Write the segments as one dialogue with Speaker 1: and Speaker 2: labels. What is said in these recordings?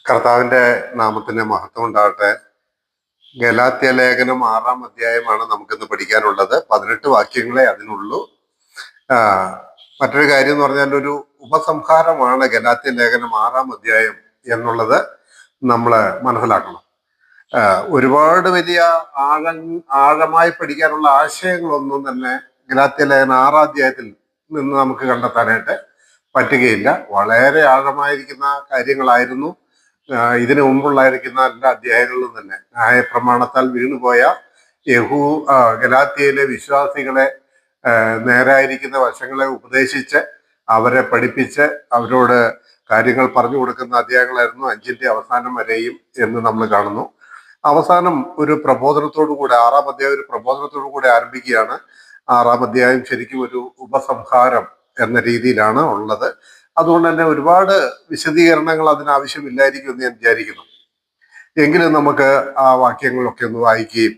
Speaker 1: കർത്താവിന്റെ നാമത്തിന് മഹത്വം ഉണ്ടാകട്ടെ. ഗലാത്യ ലേഖനം 6-ാം അധ്യായമാണ് നമുക്കിന്ന് പഠിക്കാനുള്ളത്. 18 വാക്യങ്ങളെ അതിനുള്ളൂ. മറ്റൊരു കാര്യം എന്ന് പറഞ്ഞാൽ ഒരു ഉപസംഹാരമാണ് ഗലാത്യ ലേഖനം 6-ാം അധ്യായം എന്നുള്ളത് നമ്മൾ മനസ്സിലാക്കണം. ഒരുപാട് വലിയ ആഴമായി പഠിക്കാനുള്ള ആശയങ്ങളൊന്നും തന്നെ ഗലാത്യ ലേഖനം 6-ാം അധ്യായത്തിൽ നിന്ന് നമുക്ക് കണ്ടെത്താനായിട്ട് പറ്റുകയില്ല. വളരെ ആഴമായിരിക്കുന്ന കാര്യങ്ങളായിരുന്നു ഇതിനു മുമ്പുള്ളായിരിക്കുന്ന എല്ലാ അധ്യായങ്ങളിലും തന്നെ. ന്യായപ്രമാണത്താൽ വീണുപോയ ഗലാത്യയിലെ വിശ്വാസികളെ നേരായിരിക്കുന്ന വശങ്ങളെ ഉപദേശിച്ച് അവരെ പഠിപ്പിച്ച് അവരോട് കാര്യങ്ങൾ പറഞ്ഞു കൊടുക്കുന്ന അധ്യായങ്ങളായിരുന്നു 5-ന്റെ അവസാനം വരെയും എന്ന് നമ്മൾ കാണുന്നു. അവസാനം ഒരു പ്രബോധനത്തോടു കൂടെ 6-ാം അധ്യായം ഒരു പ്രബോധനത്തോടു കൂടെ ആരംഭിക്കുകയാണ്. 6-ാം അധ്യായം ശരിക്കും ഒരു ഉപസംഹാരം എന്ന രീതിയിലാണ് ഉള്ളത്. അതുകൊണ്ട് തന്നെ ഒരുപാട് വിശദീകരണങ്ങൾ അതിനാവശ്യമില്ലായിരിക്കും എന്ന് ഞാൻ വിചാരിക്കുന്നു. എങ്കിലും നമുക്ക് ആ വാക്യങ്ങളൊക്കെ ഒന്ന് വായിക്കുകയും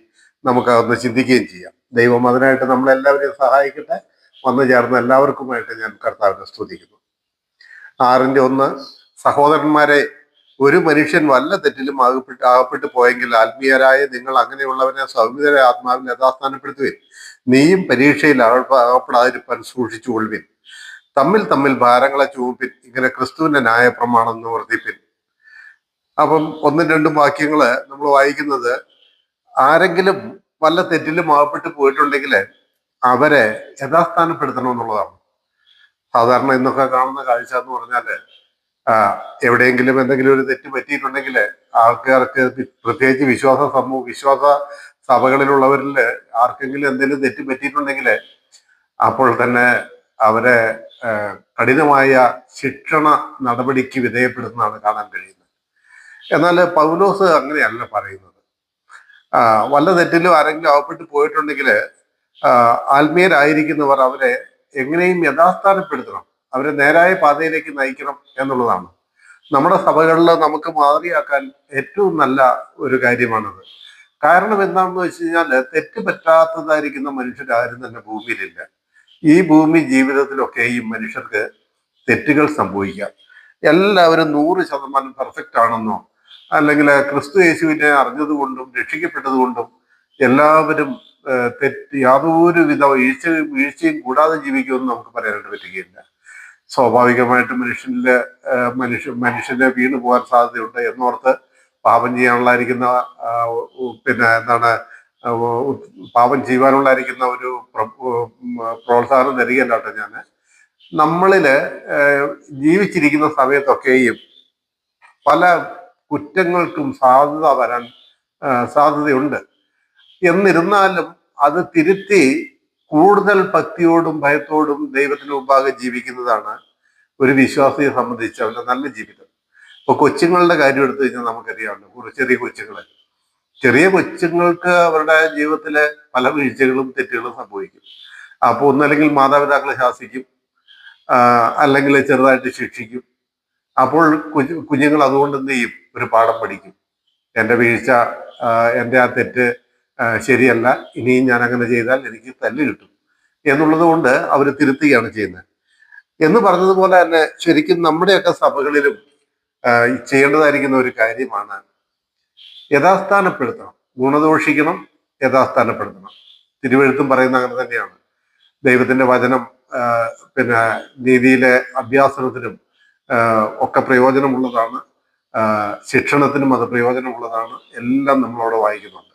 Speaker 1: നമുക്ക് ഒന്ന് ചിന്തിക്കുകയും ചെയ്യാം. ദൈവം അതിനായിട്ട് നമ്മളെല്ലാവരെയും സഹായിക്കട്ടെ. വന്നു ചേർന്ന എല്ലാവർക്കുമായിട്ട് ഞാൻ കർത്താവിനെ സ്തുതിക്കുന്നു. 6-ന്റെ 1, സഹോദരന്മാരെ, ഒരു മനുഷ്യൻ വല്ല തെറ്റിലും അകപ്പെട്ടു പോയെങ്കിൽ ആത്മീയരായ നിങ്ങൾ അങ്ങനെയുള്ളവനെ സൗമ്യതര ആത്മാവിൽ യഥാസ്ഥാനപ്പെടുത്തുവിൻ. നീയും പരീക്ഷയിൽ അകപ്പെടാതിരിപ്പാൻ സൂക്ഷിച്ചുകൊള്ളുവിൻ. തമ്മിൽ ഭാരങ്ങളെ ചുമപ്പിൻ. ഇങ്ങനെ ക്രിസ്തുവിന്റെ ന്യായപ്രമാണം നിവർത്തിപ്പിൻ. അപ്പം 1-2 വാക്യങ്ങള് നമ്മൾ വായിക്കുന്നത്, ആരെങ്കിലും വല്ല തെറ്റിലും അകപ്പെട്ട് പോയിട്ടുണ്ടെങ്കിൽ അവരെ യഥാസ്ഥാനപ്പെടുത്തണം എന്നുള്ളതാണ്. സാധാരണ ഇന്നൊക്കെ കാണുന്ന കാഴ്ച എന്ന് പറഞ്ഞാല് എവിടെയെങ്കിലും എന്തെങ്കിലും ഒരു തെറ്റ് പറ്റിയിട്ടുണ്ടെങ്കിൽ ആൾക്കാർക്ക്, പ്രത്യേകിച്ച് വിശ്വാസ സഭകളിലുള്ളവരിൽ ആർക്കെങ്കിലും എന്തെങ്കിലും തെറ്റ് പറ്റിയിട്ടുണ്ടെങ്കിൽ അപ്പോൾ തന്നെ അവരെ കഠിനമായ ശിക്ഷണ നടപടിക്ക് വിധേയപ്പെടുത്തുന്നതാണ് കാണാൻ കഴിയുന്നത്. എന്നാൽ പൗലോസ് അങ്ങനെയല്ല പറയുന്നത്. വല്ല തെറ്റിലും ആരെങ്കിലും അകപ്പെട്ട് പോയിട്ടുണ്ടെങ്കിൽ ആത്മീയരായിരിക്കുന്നവർ അവരെ എങ്ങനെയും യഥാസ്ഥാനപ്പെടുത്തണം, അവരെ നേരായ പാതയിലേക്ക് നയിക്കണം എന്നുള്ളതാണ്. നമ്മുടെ സഭകളിൽ നമുക്ക് മാതൃകയാക്കാൻ ഏറ്റവും നല്ല ഒരു കാര്യമാണത്. കാരണം എന്താണെന്ന് വെച്ച് കഴിഞ്ഞാൽ, തെറ്റ് പറ്റാത്തതായിരിക്കുന്ന മനുഷ്യരാരും തന്നെ ഭൂമിയിലില്ല. ഈ ഭൂമി ജീവിതത്തിലൊക്കെ ഈ മനുഷ്യർക്ക് തെറ്റുകൾ സംഭവിക്കാം. എല്ലാവരും 100% പെർഫെക്റ്റ് ആണെന്നോ അല്ലെങ്കിൽ ക്രിസ്തു യേശുവിനെ അറിഞ്ഞതുകൊണ്ടും രക്ഷിക്കപ്പെട്ടതുകൊണ്ടും എല്ലാവരും യാതൊരു വിധ വീഴ്ചയും കൂടാതെ ജീവിക്കുമെന്ന് നമുക്ക് പറയാനായിട്ട് പറ്റുകയില്ല. സ്വാഭാവികമായിട്ട് മനുഷ്യന് വീണു പോകാൻ സാധ്യതയുണ്ട് എന്നോർത്ത് പാപം ചെയ്യാനുള്ളായിരിക്കുന്ന പാപം ചെയ്യുവാനുള്ളായിരിക്കുന്ന ഒരു പ്രോത്സാഹനം തരികയല്ല കേട്ടോ ഞാൻ. നമ്മളില് ജീവിച്ചിരിക്കുന്ന സമയത്തൊക്കെയും പല കുറ്റങ്ങൾക്കും വരാൻ സാധ്യതയുണ്ട്. എന്നിരുന്നാലും അത് തിരുത്തി കൂടുതൽ ഭക്തിയോടും ഭയത്തോടും ദൈവത്തിന് മുമ്പാകെ ജീവിക്കുന്നതാണ് ഒരു വിശ്വാസിയെ സംബന്ധിച്ച് അവന്റെ നല്ല ജീവിതം. ഇപ്പൊ കൊച്ചുങ്ങളുടെ കാര്യം എടുത്തു കഴിഞ്ഞാൽ നമുക്കറിയാമല്ലോ, ചെറിയ കൊച്ചുങ്ങൾക്ക് അവരുടെ ജീവിതത്തിലെ പല വീഴ്ചകളും തെറ്റുകളും സംഭവിക്കും. അപ്പോൾ ഒന്നല്ലെങ്കിൽ മാതാപിതാക്കളെ ശാസിക്കും, അല്ലെങ്കിൽ ചെറുതായിട്ട് ശിക്ഷിക്കും. അപ്പോൾ കുഞ്ഞുങ്ങൾ അതുകൊണ്ട് എന്ത് ചെയ്യും? ഒരു പാഠം പഠിക്കും. എൻ്റെ വീഴ്ച, എൻ്റെ ആ തെറ്റ് ശരിയല്ല, ഇനിയും ഞാൻ അങ്ങനെ ചെയ്താൽ എനിക്ക് തല്ല് കിട്ടും എന്നുള്ളത് കൊണ്ട് അവർ തിരുത്തുകയാണ് ചെയ്യുന്നത്. എന്ന് പറഞ്ഞതുപോലെ തന്നെ ശരിക്കും നമ്മുടെയൊക്കെ സഭകളിലും ചെയ്യേണ്ടതായിരിക്കുന്ന ഒരു കാര്യമാണ് യഥാസ്ഥാനപ്പെടുത്തണം. ഗുണദോഷിക്കണം, യഥാസ്ഥാനപ്പെടുത്തണം. തിരുവെഴുത്തും പറയുന്ന അങ്ങനെ തന്നെയാണ്. ദൈവത്തിന്റെ വചനം നീതിയിലെ അഭ്യാസനത്തിനും ഒക്കെ പ്രയോജനമുള്ളതാണ്, ശിക്ഷണത്തിനും അത് പ്രയോജനമുള്ളതാണ്. എല്ലാം നമ്മളവിടെ വായിക്കുന്നുണ്ട്.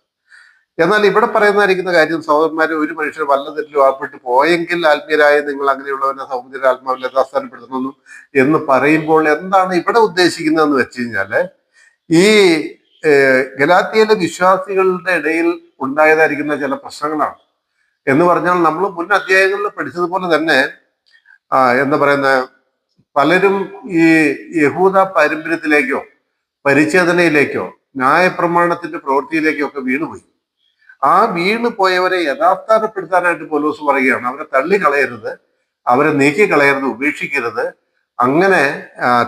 Speaker 1: എന്നാൽ ഇവിടെ പറയുന്നതായിരിക്കുന്ന കാര്യം, സഹോദരന്മാരെ, ഒരു മനുഷ്യർ വല്ല തെറ്റിലും അകപ്പെട്ട് പോയെങ്കിൽ ആത്മീയരായ നിങ്ങൾ അങ്ങനെയുള്ളവനെ സൗന്ദര്യ ആത്മാവിൽ യഥാസ്ഥാനപ്പെടുത്തണമെന്നും എന്ന് പറയുമ്പോൾ എന്താണ് ഇവിടെ ഉദ്ദേശിക്കുന്നതെന്ന് വെച്ച് കഴിഞ്ഞാല്, ഈ ഗലാത്യയിലെ വിശ്വാസികളുടെ ഇടയിൽ ഉണ്ടായതായിരിക്കുന്ന ചില പ്രശ്നങ്ങളാണ്. എന്ന് പറഞ്ഞാൽ നമ്മൾ മുൻ അധ്യായങ്ങളിൽ പഠിച്ചതുപോലെ തന്നെ എന്താ പറയുന്ന, പലരും ഈ യഹൂദ പാരമ്പര്യത്തിലേക്കോ പരിച്ഛേദനയിലേക്കോ ന്യായപ്രമാണത്തിന്റെ പ്രവൃത്തിയിലേക്കോ ഒക്കെ വീണുപോയി. ആ വീണു പോയവരെ യഥാസ്ഥാനപ്പെടുത്താനായിട്ട് പൗലോസ് പറയുകയാണ്. അവരെ തള്ളിക്കളയരുത്, അവരെ നീക്കിക്കളയരുത്, ഉപേക്ഷിക്കരുത്. അങ്ങനെ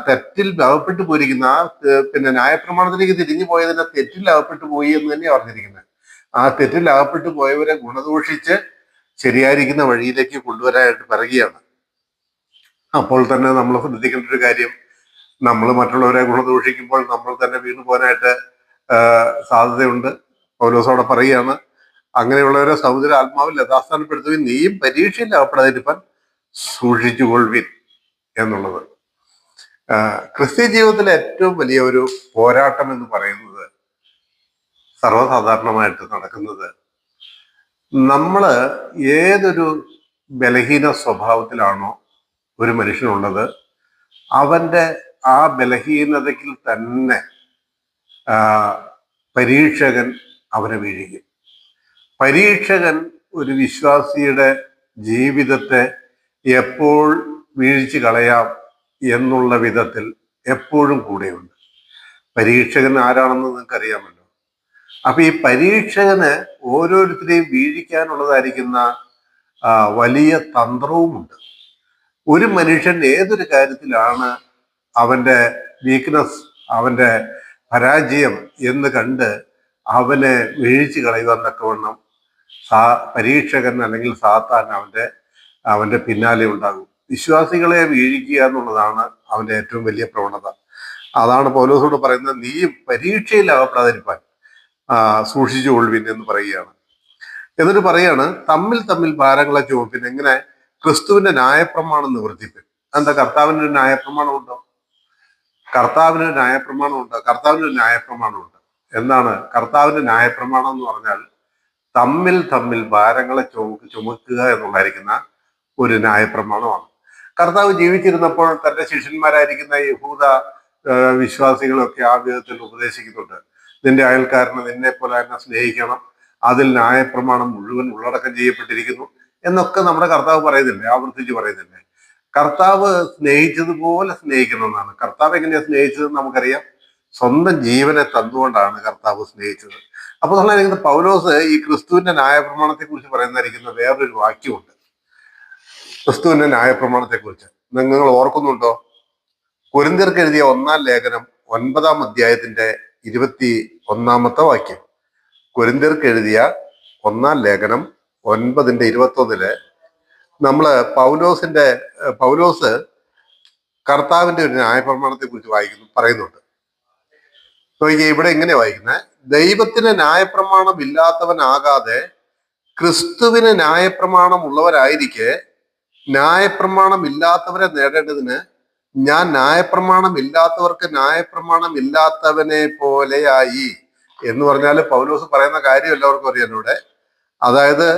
Speaker 1: തെറ്റിൽ അകപ്പെട്ടു പോയിരിക്കുന്ന ന്യായപ്രമാണത്തിലേക്ക് തിരിഞ്ഞു പോയതിനെ തെറ്റിൽ അകപ്പെട്ടു പോയി എന്ന് തന്നെയാണ് പറഞ്ഞിരിക്കുന്നത്. ആ തെറ്റിൽ അകപ്പെട്ടു പോയവരെ ഗുണദോഷിച്ച് ശരിയായിരിക്കുന്ന വഴിയിലേക്ക് കൊണ്ടുവരാനായിട്ട് പറയുകയാണ്. അപ്പോൾ തന്നെ നമ്മൾ ശ്രദ്ധിക്കേണ്ട ഒരു കാര്യം, നമ്മൾ മറ്റുള്ളവരെ ഗുണദോഷിക്കുമ്പോൾ നമ്മൾ തന്നെ വീണു പോകാനായിട്ട് സാധ്യതയുണ്ട്. പൗലോസോടെ പറയുകയാണ്, അങ്ങനെയുള്ളവരെ സമുദ്ര ആത്മാവിൽ യഥാസ്ഥാനപ്പെടുത്തുകയും നീയും പരീക്ഷയിൽ അകപ്പെടാതിരിക്കാൻ സൂക്ഷിച്ചുകൊള്ളുവിൻ എന്നുള്ളത്. ക്രിസ്ത്യ ജീവിതത്തിലെ ഏറ്റവും വലിയ ഒരു പോരാട്ടം എന്ന് പറയുന്നത് സർവ്വസാധാരണമായിട്ട് നടക്കുന്നത്, നമ്മള് ഏതൊരു ബലഹീന സ്വഭാവത്തിലാണോ ഒരു മനുഷ്യനുള്ളത്, അവന്റെ ആ ബലഹീനതയിൽ തന്നെ പരീക്ഷകൻ അവനെ വീഴിക്കും. പരീക്ഷകൻ ഒരു വിശ്വാസിയുടെ ജീവിതത്തെ എപ്പോൾ വീഴ്ച കളയാം എന്നുള്ള വിധത്തിൽ എപ്പോഴും കൂടെയുണ്ട്. പരീക്ഷകൻ ആരാണെന്ന് നിങ്ങൾക്ക് അറിയാമല്ലോ. അപ്പൊ ഈ പരീക്ഷകന് ഓരോരുത്തരെയും വീഴിക്കാനുള്ളതായിരിക്കുന്ന വലിയ തന്ത്രവുമുണ്ട്. ഒരു മനുഷ്യൻ ഏതൊരു കാര്യത്തിലാണ് അവന്റെ വീക്ക്നെസ്, അവന്റെ പരാജയം എന്ന് കണ്ട് അവനെ വീഴ്ച കളയുവാൻ തക്കവണ്ണം പരീക്ഷകൻ അല്ലെങ്കിൽ സാത്താൻ അവന്റെ പിന്നാലെ ഉണ്ടാകും. വിശ്വാസികളെ വീഴിക്കുക എന്നുള്ളതാണ് അവന്റെ ഏറ്റവും വലിയ പ്രവണത. അതാണ് പൗലോസോട് പറയുന്നത്, നീയും പരീക്ഷയിൽ അകപ്പെടാതിരിപ്പാൻ സൂക്ഷിച്ചുകൊള്ളുവിൻ എന്ന് പറയുകയാണ്. എന്നിട്ട് പറയാണ്, തമ്മിൽ തമ്മിൽ ഭാരങ്ങളെ ചുമപ്പിൻ, എങ്ങനെ ക്രിസ്തുവിന്റെ ന്യായപ്രമാണം നിവർത്തിപ്പിൻ. എന്താ, കർത്താവിന് ഒരു ന്യായപ്രമാണമുണ്ടോ? കർത്താവിന് ഒരു ന്യായപ്രമാണമുണ്ട്. എന്താണ് കർത്താവിന്റെ ന്യായപ്രമാണം എന്ന് പറഞ്ഞാൽ? തമ്മിൽ തമ്മിൽ ഭാരങ്ങളെ ചുമക്കുക എന്നുള്ളതായിരിക്കുന്ന ഒരു ന്യായപ്രമാണമാണ്. കർത്താവ് ജീവിച്ചിരുന്നപ്പോൾ തന്റെ ശിഷ്യന്മാരായിരിക്കുന്ന യഹൂദ വിശ്വാസികളൊക്കെ ആ വിധത്തിൽ ഉപദേശിക്കുന്നുണ്ട്. നിന്റെ അയൽക്കാരനെ നിന്നെ പോലെ തന്നെ സ്നേഹിക്കണം, അതിൽ ന്യായപ്രമാണം മുഴുവൻ ഉള്ളടക്കം ചെയ്യപ്പെട്ടിരിക്കുന്നു എന്നൊക്കെ നമ്മുടെ കർത്താവ് പറയുന്നില്ലേ, ആവർത്തിച്ച് പറയുന്നില്ലേ. കർത്താവ് സ്നേഹിച്ചതുപോലെ സ്നേഹിക്കണമെന്നാണ്. കർത്താവ് എങ്ങനെയാ സ്നേഹിച്ചതെന്ന് നമുക്കറിയാം. സ്വന്തം ജീവനെ തന്നുകൊണ്ടാണ് കർത്താവ് സ്നേഹിച്ചത്. അപ്പൊ നമ്മൾ പൗലോസ് ഈ ക്രിസ്തുവിന്റെ ന്യായപ്രമാണത്തെ കുറിച്ച് പറയുന്നതായിരിക്കുന്ന വേറൊരു വാക്യമുണ്ട്. ക്രിസ്തുവിന്റെ ന്യായപ്രമാണത്തെ കുറിച്ച് നിങ്ങൾ ഓർക്കുന്നുണ്ടോ? കൊരിന്ത്യർക്ക് എഴുതിയ 1-ാം ലേഖനം 9-ാം അധ്യായത്തിന്റെ 21-ാമത്തെ വാക്യം. കൊരിന്ത്യർക്ക് എഴുതിയ 1-ാം ലേഖനം 9-ന്റെ 21-ല് നമ്മള് പൗലോസ് കർത്താവിന്റെ ഒരു ന്യായപ്രമാണത്തെ കുറിച്ച് പറയുന്നുണ്ട്. ഇവിടെ എങ്ങനെ വായിക്കുന്നത്? ദൈവത്തിന് ന്യായപ്രമാണം ഇല്ലാത്തവനാകാതെ ക്രിസ്തുവിന് ന്യായപ്രമാണം ഉള്ളവരായിരിക്കെ ന്യായപ്രമാണം ഇല്ലാത്തവരെ നേടേണ്ടതിന് ഞാൻ ന്യായപ്രമാണം ഇല്ലാത്തവർക്ക് ന്യായപ്രമാണം ഇല്ലാത്തവനെ പോലെയായി എന്ന് പറഞ്ഞാൽ പൗലോസ് പറയുന്ന കാര്യം എല്ലാവർക്കും അറിയാം ഇവിടെ. അതായത്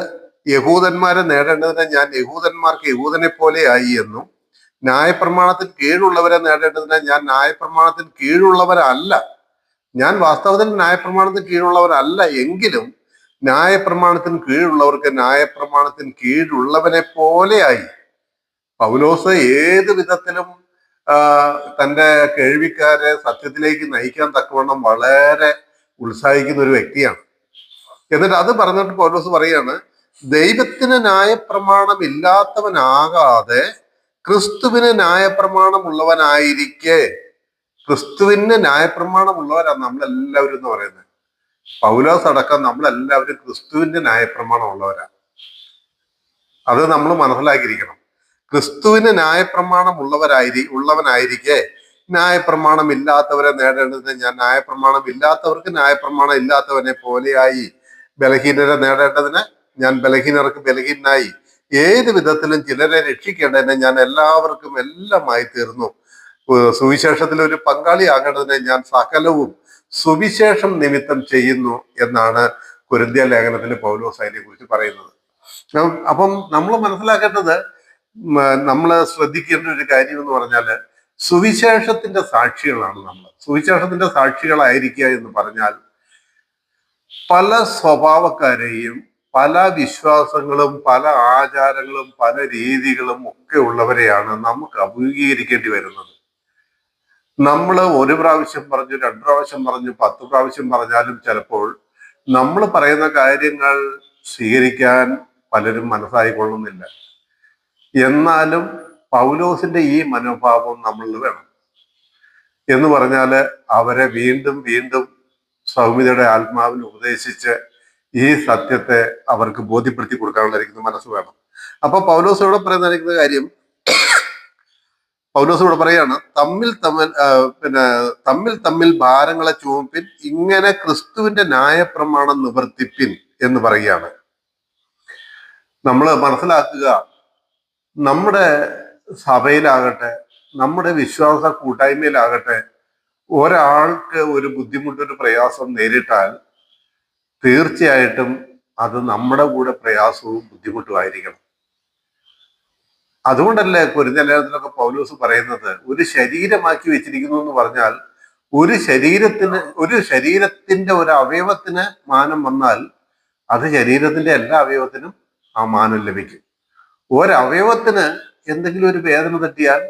Speaker 1: യഹൂദന്മാരെ നേടേണ്ടതിന് ഞാൻ യഹൂദന്മാർക്ക് യഹൂദനെ പോലെയായി എന്നും, ന്യായപ്രമാണത്തിന് കീഴുള്ളവരെ നേടേണ്ടതിന് ഞാൻ ന്യായപ്രമാണത്തിന് കീഴുള്ളവരല്ല, ഞാൻ വാസ്തവത്തിൽ ന്യായപ്രമാണത്തിന് കീഴുള്ളവരല്ല എങ്കിലും ന്യായപ്രമാണത്തിന് കീഴുള്ളവർക്ക് ന്യായപ്രമാണത്തിന് കീഴുള്ളവനെ പോലെയായി. പൗലോസ് ഏത് വിധത്തിലും തന്റെ കേൾവിക്കാരെ സത്യത്തിലേക്ക് നയിക്കാൻ തക്കവണ്ണം വളരെ ഉത്സാഹിക്കുന്ന ഒരു വ്യക്തിയാണ്. എന്നിട്ട് അത് പറഞ്ഞിട്ട് പൗലോസ് പറയാണ്, ദൈവത്തിന് ന്യായപ്രമാണം ഇല്ലാത്തവനാകാതെ ക്രിസ്തുവിന് ന്യായപ്രമാണം ഉള്ളവനായിരിക്കെ. ക്രിസ്തുവിന് ന്യായപ്രമാണം ഉള്ളവരാണ് നമ്മളെല്ലാവരും എന്ന് പറയുന്നത്. പൗലോസ് അടക്കം നമ്മളെല്ലാവരും ക്രിസ്തുവിന്റെ ന്യായപ്രമാണം ഉള്ളവരാണ്. അത് നമ്മൾ മനസ്സിലാക്കിയിരിക്കണം. ക്രിസ്തുവിന് ന്യായപ്രമാണം ഉള്ളവനായിരിക്കെ ന്യായപ്രമാണം ഇല്ലാത്തവരെ നേടേണ്ടതിന് ഞാൻ ന്യായപ്രമാണം ഇല്ലാത്തവർക്ക് ന്യായപ്രമാണം ഇല്ലാത്തവനെ പോലെയായി, ബലഹീനരെ നേടേണ്ടതിന് ഞാൻ ബലഹീനർക്ക് ബലഹീനായി, ഏത് വിധത്തിലും ചിലരെ രക്ഷിക്കേണ്ടതിന് ഞാൻ എല്ലാവർക്കും എല്ലാമായി തീർന്നു, സുവിശേഷത്തിൽ ഒരു പങ്കാളിയാകേണ്ടതിന് ഞാൻ സകലവും സുവിശേഷം നിമിത്തം ചെയ്യുന്നു എന്നാണ് കൊരിന്ത്യ ലേഖനത്തിൽ പൗലോസ് അതിനെ കുറിച്ച് പറയുന്നത്. അപ്പം നമ്മൾ മനസ്സിലാക്കേണ്ടത്, നമ്മൾ ശ്രദ്ധിക്കേണ്ട ഒരു കാര്യം എന്ന് പറഞ്ഞാല് സുവിശേഷത്തിന്റെ സാക്ഷികളാണ് നമ്മൾ. സുവിശേഷത്തിന്റെ സാക്ഷികളായിരിക്കുക എന്ന് പറഞ്ഞാൽ പല സ്വഭാവക്കാരെയും പല വിശ്വാസങ്ങളും പല ആചാരങ്ങളും പല രീതികളും ഒക്കെ ഉള്ളവരെയാണ് നമുക്ക് അഭിമുഖീകരിക്കേണ്ടി വരുന്നത്. നമ്മൾ ഒരു പ്രാവശ്യം പറഞ്ഞു, 2 പ്രാവശ്യം പറഞ്ഞു, 10 പ്രാവശ്യം പറഞ്ഞാലും ചിലപ്പോൾ നമ്മൾ പറയുന്ന കാര്യങ്ങൾ സ്വീകരിക്കാൻ പലരും മനസ്സായിക്കൊള്ളുന്നില്ല. എന്നാലും പൗലോസിന്റെ ഈ മനോഭാവം നമ്മളിൽ വേണം. എന്ന് പറഞ്ഞാല് അവരെ വീണ്ടും വീണ്ടും സൗമ്യതയുടെ ആത്മാവിൽ ഉപദേശിച്ച് ഈ സത്യത്തെ അവർക്ക് ബോധ്യപ്പെടുത്തി കൊടുക്കാനുള്ളതായിരിക്കുന്ന മനസ്സ് വേണം. അപ്പൊ പൗലോസ് ഇവിടെ പറയുന്നതായിരിക്കുന്ന കാര്യം, പൗലോസ് ഇവിടെ പറയാണ്, പിന്നെ തമ്മിൽ തമ്മിൽ ഭാരങ്ങളെ ചുമപ്പിൻ, ഇങ്ങനെ ക്രിസ്തുവിന്റെ ന്യായപ്രമാണം നിവർത്തിപ്പിൻ എന്ന് പറയുകയാണ്. നമ്മൾ മനസ്സിലാക്കുക, നമ്മുടെ സഭയിലാകട്ടെ, നമ്മുടെ വിശ്വാസ കൂട്ടായ്മയിലാകട്ടെ, ഒരാൾക്ക് ഒരു ബുദ്ധിമുട്ട്, ഒരു പ്രയാസം നേരിട്ടാൽ തീർച്ചയായിട്ടും അത് നമ്മുടെ കൂടെ പ്രയാസവും ബുദ്ധിമുട്ടും ആയിരിക്കണം. അതുകൊണ്ടല്ലേ കൊരിന്ത്യലേഖനത്തിലൊക്കെ പൗലോസ് പറയുന്നത്, ഒരു ശരീരമാക്കി വെച്ചിരിക്കുന്നു എന്ന് പറഞ്ഞാൽ, ഒരു ശരീരത്തിന്റെ ഒരു അവയവത്തിന് മാനം വന്നാൽ അത് ശരീരത്തിന്റെ എല്ലാ അവയവത്തിനും ആ മാനം ലഭിക്കും. ഒരവയവത്തിന് എന്തെങ്കിലും ഒരു വേദന തട്ടിയാൽ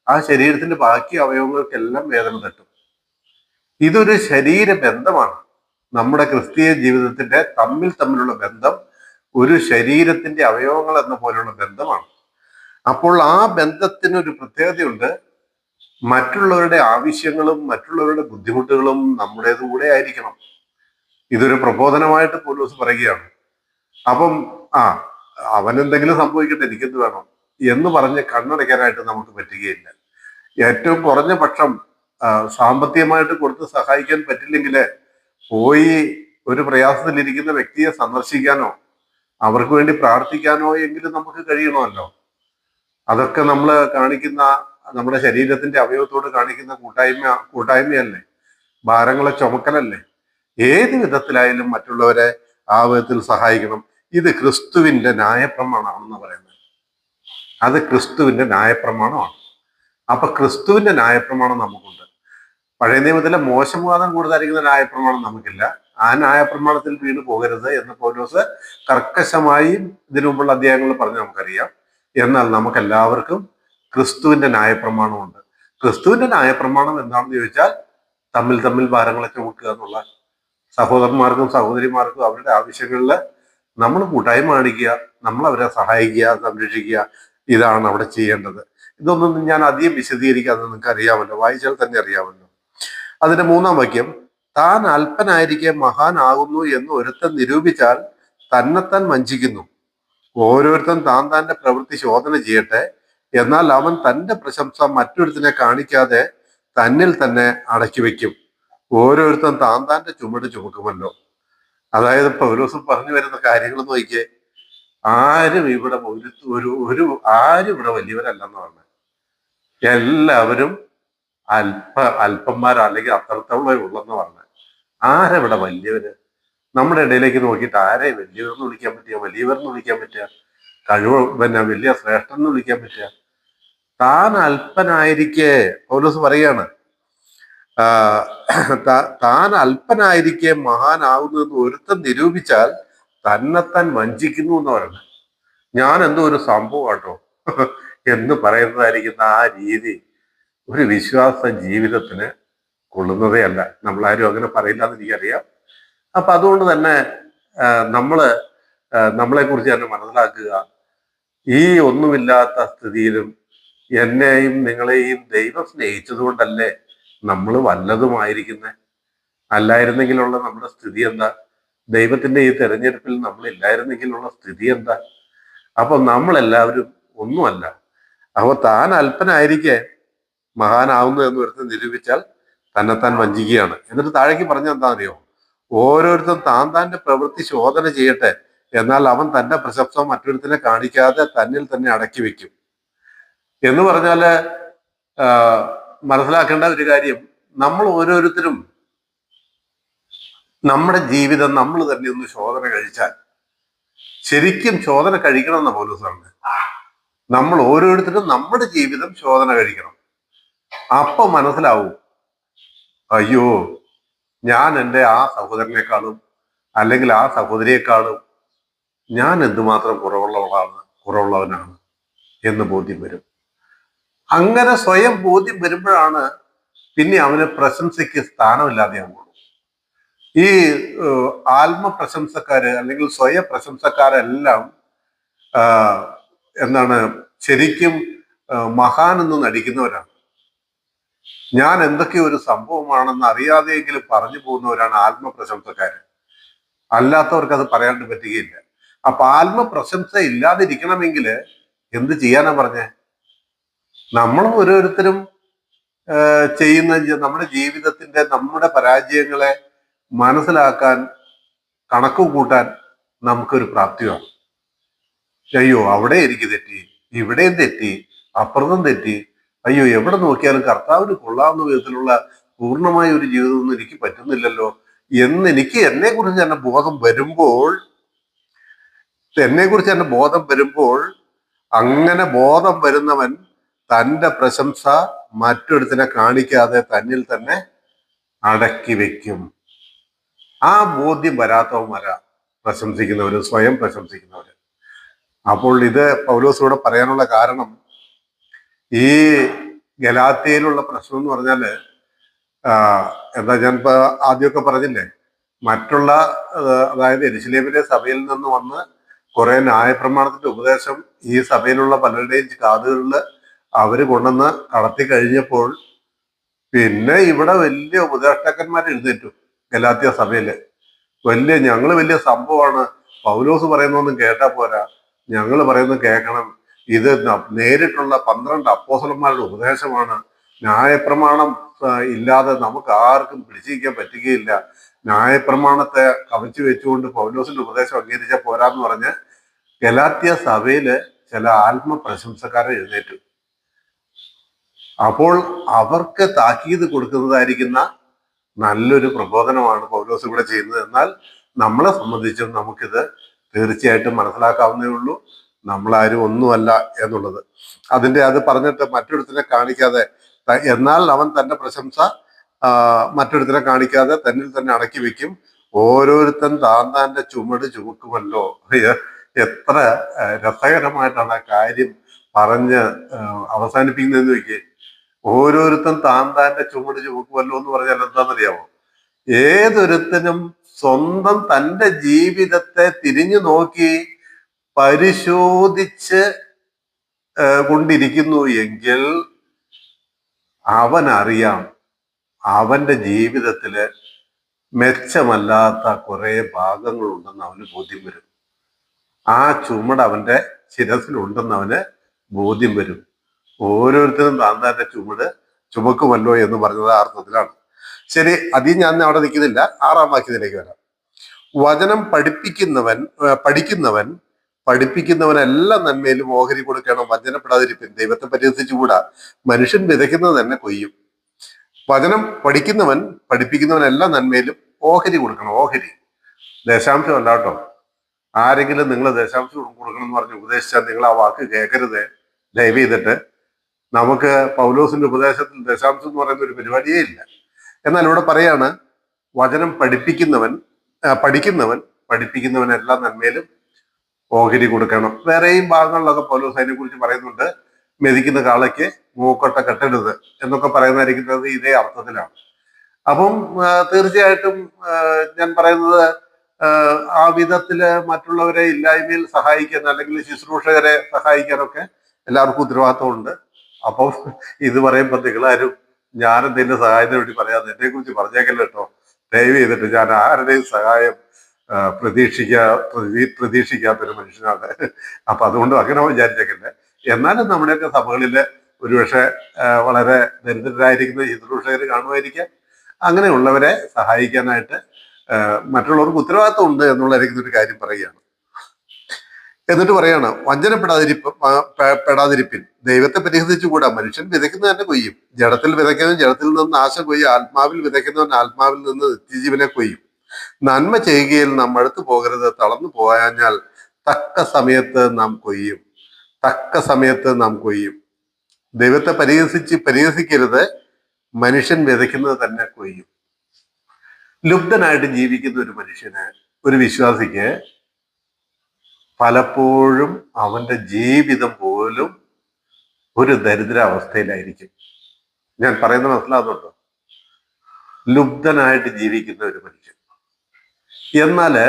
Speaker 1: ആ ശരീരത്തിന്റെ ബാക്കി അവയവങ്ങൾക്കെല്ലാം വേദന തട്ടും. ഇതൊരു ശരീര ബന്ധമാണ്. നമ്മുടെ ക്രിസ്തീയ ജീവിതത്തിന്റെ തമ്മിലുള്ള ബന്ധം ഒരു ശരീരത്തിന്റെ അവയവങ്ങൾ എന്ന പോലെയുള്ള ബന്ധമാണ്. അപ്പോൾ ആ ബന്ധത്തിനൊരു പ്രത്യേകതയുണ്ട്. മറ്റുള്ളവരുടെ ആവശ്യങ്ങളും മറ്റുള്ളവരുടെ ബുദ്ധിമുട്ടുകളും നമ്മുടേതുകൂടെ ആയിരിക്കണം. ഇതൊരു പ്രബോധനമായിട്ട് പൗലോസ് പറയുകയാണ്. അപ്പം അവനെന്തെങ്കിലും സംഭവിക്കട്ടെ, എനിക്കെന്ത് വേണം എന്ന് പറഞ്ഞ് കണ്ണടയ്ക്കാനായിട്ട് നമുക്ക് പറ്റുകയില്ല. ഏറ്റവും കുറഞ്ഞ പക്ഷം സാമ്പത്തികമായിട്ട് കൊടുത്ത് സഹായിക്കാൻ പറ്റില്ലെങ്കിൽ പോയി ഒരു പ്രയാസത്തിലിരിക്കുന്ന വ്യക്തിയെ സന്ദർശിക്കാനോ അവർക്ക് വേണ്ടി പ്രാർത്ഥിക്കാനോ എങ്കിലും നമുക്ക് കഴിയണമല്ലോ. അതൊക്കെ നമ്മൾ കാണിക്കുന്ന, നമ്മുടെ ശരീരത്തിന്റെ അവയവത്തോട് കാണിക്കുന്ന കൂട്ടായ്മയല്ലേ, ഭാരങ്ങളെ ചുമക്കലല്ലേ. ഏത് വിധത്തിലായാലും മറ്റുള്ളവരെ ആ വിധത്തിൽ സഹായിക്കണം. ഇത് ക്രിസ്തുവിന്റെ ന്യായപ്രമാണമാണെന്ന് പറയുന്നത്. അത് ക്രിസ്തുവിന്റെ ന്യായപ്രമാണമാണ്. അപ്പൊ ക്രിസ്തുവിന്റെ ന്യായപ്രമാണം നമുക്കുണ്ട്. പഴയ നിയമത്തിലെ മോശവാദം കൂടുതലായിരിക്കുന്ന ന്യായപ്രമാണം നമുക്കില്ല. ആ ന്യായപ്രമാണത്തിൽ വീണ് പോകരുത് എന്ന് പൗലോസ് കർക്കശമായും ഇതിനു മുമ്പുള്ള അധ്യായങ്ങളിൽ പറഞ്ഞ് നമുക്കറിയാം. എന്നാൽ നമുക്കെല്ലാവർക്കും ക്രിസ്തുവിന്റെ ന്യായപ്രമാണമുണ്ട്. ക്രിസ്തുവിന്റെ ന്യായപ്രമാണം എന്താണെന്ന് ചോദിച്ചാൽ, തമ്മിൽ ഭാരങ്ങളെ ചുമക്കുക എന്നുള്ള, സഹോദരന്മാർക്കും സഹോദരിമാർക്കും അവരുടെ ആവശ്യങ്ങളിൽ നമ്മൾ കൂട്ടായ്മ കാണിക്കുക, നമ്മൾ അവരെ സഹായിക്കുക, സംരക്ഷിക്കുക. ഇതാണ് അവിടെ ചെയ്യേണ്ടത്. ഇതൊന്നും ഞാൻ അധികം വിശദീകരിക്കാതെ നിങ്ങൾക്ക് അറിയാമല്ലോ, വായിച്ചാൽ തന്നെ അറിയാമല്ലോ. അതിന്റെ 3-ാം വാക്യം, താൻ അല്പനായിരിക്കെ മഹാനാകുന്നു എന്ന് ഒരുത്തൻ നിരൂപിച്ചാൽ തന്നെത്താൻ വഞ്ചിക്കുന്നു. ഓരോരുത്തൻ താന്റെ പ്രവൃത്തി ശോധന ചെയ്യട്ടെ, എന്നാൽ അവൻ തന്റെ പ്രശംസ മറ്റൊരുത്തിനെ കാണിക്കാതെ തന്നിൽ തന്നെ അടക്കി വെക്കും. ഓരോരുത്തൻ താന്റെ ചുമട് ചുമക്കുമല്ലോ. അതായത് പൗലോസ് പറഞ്ഞു വരുന്ന കാര്യങ്ങൾ നോക്കിയേ. ആരും ഇവിടെ ആരും ഇവിടെ വലിയവരല്ലെന്ന് പറഞ്ഞു. എല്ലാവരും അല്പന്മാരോ അല്ലെങ്കിൽ അത്രത്തോളം ഉള്ളെന്ന് പറഞ്ഞു. ആരെവിടെ വലിയവര്? നമ്മുടെ ഇടയിലേക്ക് നോക്കിയിട്ട് ആരെ വലിയവരെന്ന് വിളിക്കാൻ പറ്റുക, വലിയവരെന്ന് വിളിക്കാൻ പറ്റുക, വലിയ ശ്രേഷ്ഠൻ എന്ന് വിളിക്കാൻ പറ്റുക? താൻ അല്പനായിരിക്കെ, പൗലോസ് പറയാണ്, താൻ അല്പനായിരിക്കെ മഹാനാവുന്നു എന്ന് ഒരുത്തൻ നിരൂപിച്ചാൽ തന്നെത്താൻ വഞ്ചിക്കുന്നു എന്ന് പറയുന്നത്. ഞാൻ എന്തോ ഒരു സംഭവം കേട്ടോ എന്ന് പറയുന്നതായിരിക്കുന്ന ആ രീതി ഒരു വിശ്വാസ ജീവിതത്തിന് കൊള്ളുന്നതേ അല്ല. നമ്മളാരും അങ്ങനെ പറയില്ല എന്ന് എനിക്കറിയാം. അപ്പൊ അതുകൊണ്ട് തന്നെ നമ്മളെ കുറിച്ച് തന്നെ മനസ്സിലാക്കുക. ഈ ഒന്നുമില്ലാത്ത സ്ഥിതിയിലും എന്നെയും നിങ്ങളെയും ദൈവം സ്നേഹിച്ചതുകൊണ്ടല്ലേ നമ്മൾ വല്ലതുമായിരിക്കുന്നത്. അല്ലായിരുന്നെങ്കിലുള്ള നമ്മുടെ സ്ഥിതി എന്താ? ദൈവത്തിന്റെ ഈ തെരഞ്ഞെടുപ്പിൽ നമ്മൾ ഇല്ലായിരുന്നെങ്കിലുള്ള സ്ഥിതി എന്താ? അപ്പൊ നമ്മളെല്ലാവരും ഒന്നുമല്ല. അപ്പൊ താൻ അല്പനായിരിക്കെ മഹാനാവുന്നു എന്ന് ഒരുത്തൻ നിരൂപിച്ചാൽ തന്നെത്താൻ വഞ്ചിക്കുകയാണ്. എന്നിട്ട് താഴേക്ക് പറഞ്ഞ എന്താണെന്നറിയോ? ഓരോരുത്തരും താന്റെ പ്രവൃത്തി ശോധന ചെയ്യട്ടെ, എന്നാൽ അവൻ തന്റെ പ്രശംസ മറ്റൊരുത്തിനെ കാണിക്കാതെ തന്നിൽ തന്നെ അടക്കി വെക്കും എന്ന് പറഞ്ഞാല് മനസ്സിലാക്കേണ്ട ഒരു കാര്യം, നമ്മൾ ഓരോരുത്തരും നമ്മുടെ ജീവിതം നമ്മൾ തന്നെ ഒന്ന് ശോധന കഴിച്ചാൽ, ശരിക്കും ശോധന കഴിക്കണം എന്ന പൗലോസാണ്. നമ്മൾ ഓരോരുത്തരും നമ്മുടെ ജീവിതം ശോധന കഴിക്കണം. അപ്പൊ മനസ്സിലാവും, അയ്യോ ഞാൻ എൻ്റെ ആ സഹോദരനേക്കാളും അല്ലെങ്കിൽ ആ സഹോദരിയെക്കാളും ഞാൻ എന്തുമാത്രം കുറവുള്ളവനാണ് എന്ന് ബോധ്യം വരും. അങ്ങനെ സ്വയം ബോധ്യം വരുമ്പോഴാണ് പിന്നെ അവന് പ്രശംസയ്ക്ക് സ്ഥാനമില്ലാതെയാവുള്ളൂ. ഈ ആത്മപ്രശംസക്കാര് അല്ലെങ്കിൽ സ്വയം പ്രശംസക്കാരെല്ലാം ശരിക്കും മഹാൻ എന്ന് നടിക്കുന്നവരാണ്. ഞാൻ എന്തൊക്കെ ഒരു സംഭവമാണെന്ന് അറിയാതെയെങ്കിലും പറഞ്ഞു പോകുന്നവരാണ് ആത്മപ്രശംസക്കാര്. അല്ലാത്തവർക്ക് അത് പറയാണ്ട് പറ്റുകയില്ല. അപ്പൊ ആത്മപ്രശംസ ഇല്ലാതിരിക്കണമെങ്കിൽ എന്ത് ചെയ്യാനാ പറഞ്ഞേ? നമ്മൾ ഓരോരുത്തരും ചെയ്യുന്ന നമ്മുടെ ജീവിതത്തിന്റെ നമ്മുടെ പരാജയങ്ങളെ മനസ്സിലാക്കാൻ, കണക്ക് കൂട്ടാൻ നമുക്കൊരു പ്രാപ്തിയാണ്. അയ്യോ അവിടെ എനിക്ക് തെറ്റി, ഇവിടെയും തെറ്റി, അപ്പുറത്തും തെറ്റി, അയ്യോ എവിടെ നോക്കിയാലും കർത്താവിന് കൊള്ളാവുന്ന വിധത്തിലുള്ള പൂർണ്ണമായ ഒരു ജീവിതമൊന്നും എനിക്ക് പറ്റുന്നില്ലല്ലോ എന്ന് എനിക്ക് എന്നെ കുറിച്ച് തന്നെ ബോധം വരുമ്പോൾ, അങ്ങനെ ബോധം വരുന്നവൻ തന്റെ പ്രശംസ മറ്റൊരുത്തിനെ കാണിക്കാതെ തന്നിൽ തന്നെ അടക്കി വെക്കും. ആ ബോധ്യം വരാത്തവന്മാരാ പ്രശംസിക്കുന്നവര്, സ്വയം പ്രശംസിക്കുന്നവര്. അപ്പോൾ ഇത് പൗലോസിലൂടെ പറയാനുള്ള കാരണം, ഈ ഗലാത്യയിലുള്ള പ്രശ്നം എന്ന് പറഞ്ഞാല് എന്താ, ഞാൻ ഇപ്പൊ ആദ്യമൊക്കെ പറഞ്ഞില്ലേ, മറ്റുള്ള അതായത് യെരുശലേമിലെ സഭയിൽ നിന്ന് വന്ന് കുറെ ന്യായപ്രമാണത്തിന്റെ ഉപദേശം ഈ സഭയിലുള്ള പലരുടെയും കാതുകളിൽ അവര് കൊണ്ടുവന്ന് കടത്തി കഴിഞ്ഞപ്പോൾ പിന്നെ ഇവിടെ വലിയ ഉപദേഷ്ടാക്കന്മാർ എഴുന്നേറ്റു. ഗലാത്യ സഭയില് ഞങ്ങള് വലിയ സംഭവമാണ്, പൗലോസ് പറയുന്നൊന്നും കേട്ടാ പോരാ, ഞങ്ങൾ പറയുന്നത് കേൾക്കണം, ഇത് നേരിട്ടുള്ള 12 അപ്പോസ്തലന്മാരുടെ ഉപദേശമാണ്, ന്യായപ്രമാണം ഇല്ലാതെ നമുക്ക് ആർക്കും പിടിച്ചിരിക്കാൻ പറ്റുകയില്ല, ന്യായപ്രമാണത്തെ കവച്ചു വെച്ചുകൊണ്ട് പൗലോസിന്റെ ഉപദേശം അംഗീകരിച്ച പോരാന്ന് പറഞ്ഞ് ഗലാത്യ സഭയില് ചില ആത്മപ്രശംസക്കാരെ എഴുന്നേറ്റു. അപ്പോൾ അവർക്ക് താക്കീത് കൊടുക്കുന്നതായിരിക്കുന്ന നല്ലൊരു പ്രബോധനമാണ് പൗലോസ് ഇവിടെ ചെയ്യുന്നത്. എന്നാൽ നമ്മളെ സംബന്ധിച്ചും നമുക്കിത് തീർച്ചയായിട്ടും മനസ്സിലാക്കാവുന്നേ ഉള്ളൂ, നമ്മളാരും ഒന്നുമല്ല എന്നുള്ളത്. അത് പറഞ്ഞിട്ട് മറ്റൊരുത്തിനെ കാണിക്കാതെ, എന്നാൽ അവൻ തന്റെ പ്രശംസ മറ്റൊരുത്തിനെ കാണിക്കാതെ തന്നിൽ തന്നെ അടക്കി വെക്കും, ഓരോരുത്തൻ താന്റെ ചുമട് ചുമക്കുമല്ലോ. എത്ര രസകരമായിട്ടാണ് ആ കാര്യം പറഞ്ഞ് അവസാനിപ്പിക്കുന്നതെന്ന് ചോദിക്കേ. ഓരോരുത്തൻ താന്റെ ചുമട് ചുമക്കുമല്ലോ എന്ന് പറഞ്ഞാൽ എന്താണെന്നറിയാമോ? ഏതൊരുത്തനും സ്വന്തം തന്റെ ജീവിതത്തെ തിരിഞ്ഞു നോക്കി പരിശോധിച്ച് കൊണ്ടിരിക്കുന്നു എങ്കിൽ അവനറിയാം അവന്റെ ജീവിതത്തില് മെച്ചമല്ലാത്ത കുറെ ഭാഗങ്ങളുണ്ടെന്ന് അവന് ബോധ്യം വരും. ആ ചുമട് അവന്റെ ശിരസിലുണ്ടെന്ന് അവന് ബോധ്യം വരും. ഓരോരുത്തരും താന്റെ ചുമട് ചുമക്കുമല്ലോ എന്ന് പറഞ്ഞത് ആ അർത്ഥത്തിലാണ്. ശരി, അതിൽ ഞാൻ അവിടെ നിൽക്കുന്നില്ല. 6-ാം വാക്യത്തിലേക്ക് വരാം. വചനം പഠിപ്പിക്കുന്നവൻ എല്ലാ നന്മയിലും ഓഹരി കൊടുക്കണം, വഞ്ചനപ്പെടാതിരിപ്പിൻ, ദൈവത്തെ പരിഹസിച്ചുകൂടാ, മനുഷ്യൻ വിതയ്ക്കുന്നത് തന്നെ കൊയ്യും. വചനം പഠിപ്പിക്കുന്നവൻ എല്ലാ നന്മയിലും ഓഹരി കൊടുക്കണം. ഓഹരി ദശാംശം അല്ല കേട്ടോ. ആരെങ്കിലും നിങ്ങൾ ദശാംശം കൊടുക്കണം എന്ന് പറഞ്ഞ് ഉപദേശിച്ചാൽ നിങ്ങൾ ആ വാക്ക് കേൾക്കരുത് ദയവ് ചെയ്തിട്ട്. നമുക്ക് പൗലോസിന്റെ ഉപദേശത്തിൽ ദശാംശം എന്ന് പറയുന്ന ഒരു പരിപാടിയേ ഇല്ല. എന്നാൽ ഇവിടെ പറയാണ്, വചനം പഠിപ്പിക്കുന്നവൻ എല്ലാ നന്മയിലും ഓഹരി കൊടുക്കണം. വേറെയും ഭാഗങ്ങളിലൊക്കെ പൗലോസ് അതിനെ കുറിച്ച് പറയുന്നുണ്ട്. മെതിക്കുന്ന കാളയ്ക്ക് മൂക്കൊട്ട കെട്ടരുത് എന്നൊക്കെ പറയുന്നതായിരിക്കുന്നത് ഇതേ അർത്ഥത്തിലാണ്. അപ്പം തീർച്ചയായിട്ടും ഞാൻ പറയുന്നത്, ആ വിധത്തില് മറ്റുള്ളവരെ ഇല്ലായ്മയിൽ സഹായിക്കാൻ അല്ലെങ്കിൽ ശുശ്രൂഷകരെ സഹായിക്കാനൊക്കെ എല്ലാവർക്കും ഉത്തരവാദിത്തമുണ്ട്. അപ്പോൾ ഇത് പറയുമ്പോൾ നിങ്ങളാരും ഞാനെന്തെങ്കിലും സഹായത്തിന് വേണ്ടി പറയാതെ എന്നെ കുറിച്ച് പറഞ്ഞേക്കല്ലോ കേട്ടോ. ദയവ് ചെയ്തിട്ട് ഞാൻ ആരുടെയും സഹായം പ്രതീക്ഷിക്കാത്തൊരു മനുഷ്യനാണ്. അപ്പൊ അതുകൊണ്ട് അങ്ങനെ വിചാരിച്ചേക്കല്ലേ. എന്നാലും നമ്മുടെയൊക്കെ സഭകളില് ഒരുപക്ഷെ വളരെ ദരിദ്രരായിരിക്കുന്ന ശുശ്രൂഷകർ കാണുമായിരിക്കാം. അങ്ങനെയുള്ളവരെ സഹായിക്കാനായിട്ട് മറ്റുള്ളവർക്ക് ഉത്തരവാദിത്വം ഉണ്ട് എന്നുള്ളതായിരിക്കുന്ന ഒരു കാര്യം പറയുകയാണ്. എന്നിട്ട് പറയാണ്, പെടാതിരിപ്പിൻ, ദൈവത്തെ പരിഹസിച്ചുകൂടാ, മനുഷ്യൻ വിതയ്ക്കുന്നത് തന്നെ കൊയ്യും. ജഡത്തിൽ വിതയ്ക്കുന്നവൻ ജഡത്തിൽ നിന്ന് നാശം കൊയ്യും, ആത്മാവിൽ വിതയ്ക്കുന്നവൻ ആത്മാവിൽ നിന്ന് നിത്യജീവനെ കൊയ്യും. നന്മ ചെയ്യുകയിൽ നാം മടുത്തു പോകരുത്, തളർന്നു പോയാൽ തക്ക സമയത്ത് നാം കൊയ്യും. ദൈവത്തെ പരിഹസിക്കരുത്, മനുഷ്യൻ വിതയ്ക്കുന്നത് തന്നെ കൊയ്യും. ലുബ്ധനായിട്ട് ജീവിക്കുന്ന ഒരു മനുഷ്യന്, ഒരു വിശ്വാസിക്ക് പലപ്പോഴും അവന്റെ ജീവിതം പോലും ഒരു ദരിദ്രാവസ്ഥയിലായിരിക്കും. ഞാൻ പറയുന്നത് മനസ്സിലാകുന്നുണ്ടോ? ലുബ്ധനായിട്ട് ജീവിക്കുന്ന ഒരു മനുഷ്യൻ, എന്നാല്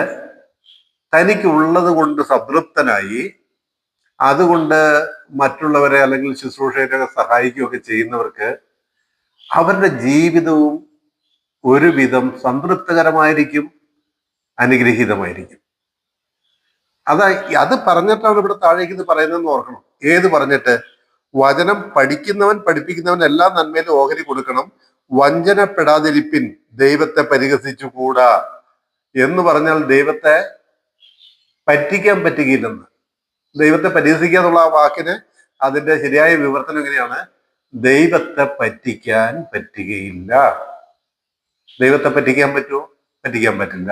Speaker 1: തനിക്കുള്ളത് കൊണ്ട് സംതൃപ്തനായി അതുകൊണ്ട് മറ്റുള്ളവരെ അല്ലെങ്കിൽ ശുശ്രൂഷകരെ സഹായിക്കുകയൊക്കെ ചെയ്യുന്നവർക്ക് അവരുടെ ജീവിതവും ഒരുവിധം സംതൃപ്തകരമായിരിക്കും, അനുഗ്രഹീതമായിരിക്കും. അത് പറഞ്ഞിട്ടാണ് ഇവിടെ താഴേക്ക് ഇത് പറയുന്നതെന്ന് ഓർക്കണം. ഏത് പറഞ്ഞിട്ട്? വചനം പഠിക്കുന്നവൻ പഠിപ്പിക്കുന്നവൻ എല്ലാ നന്മയിലും ഓഹരി കൊടുക്കണം. വഞ്ചനപ്പെടാതിരിപ്പിൻ, ദൈവത്തെ പരിഹസിച്ചുകൂടാ. എന്ന് പറഞ്ഞാൽ ദൈവത്തെ പറ്റിക്കാൻ പറ്റുകയില്ലെന്ന്. ദൈവത്തെ പരിഹസിക്കുക എന്നുള്ള ആ വാക്കിന് അതിന്റെ ശരിയായ വിവർത്തനം എങ്ങനെയാണ്? ദൈവത്തെ പറ്റിക്കാൻ പറ്റുകയില്ല. ദൈവത്തെ പറ്റിക്കാൻ പറ്റുമോ? പറ്റിക്കാൻ പറ്റില്ല.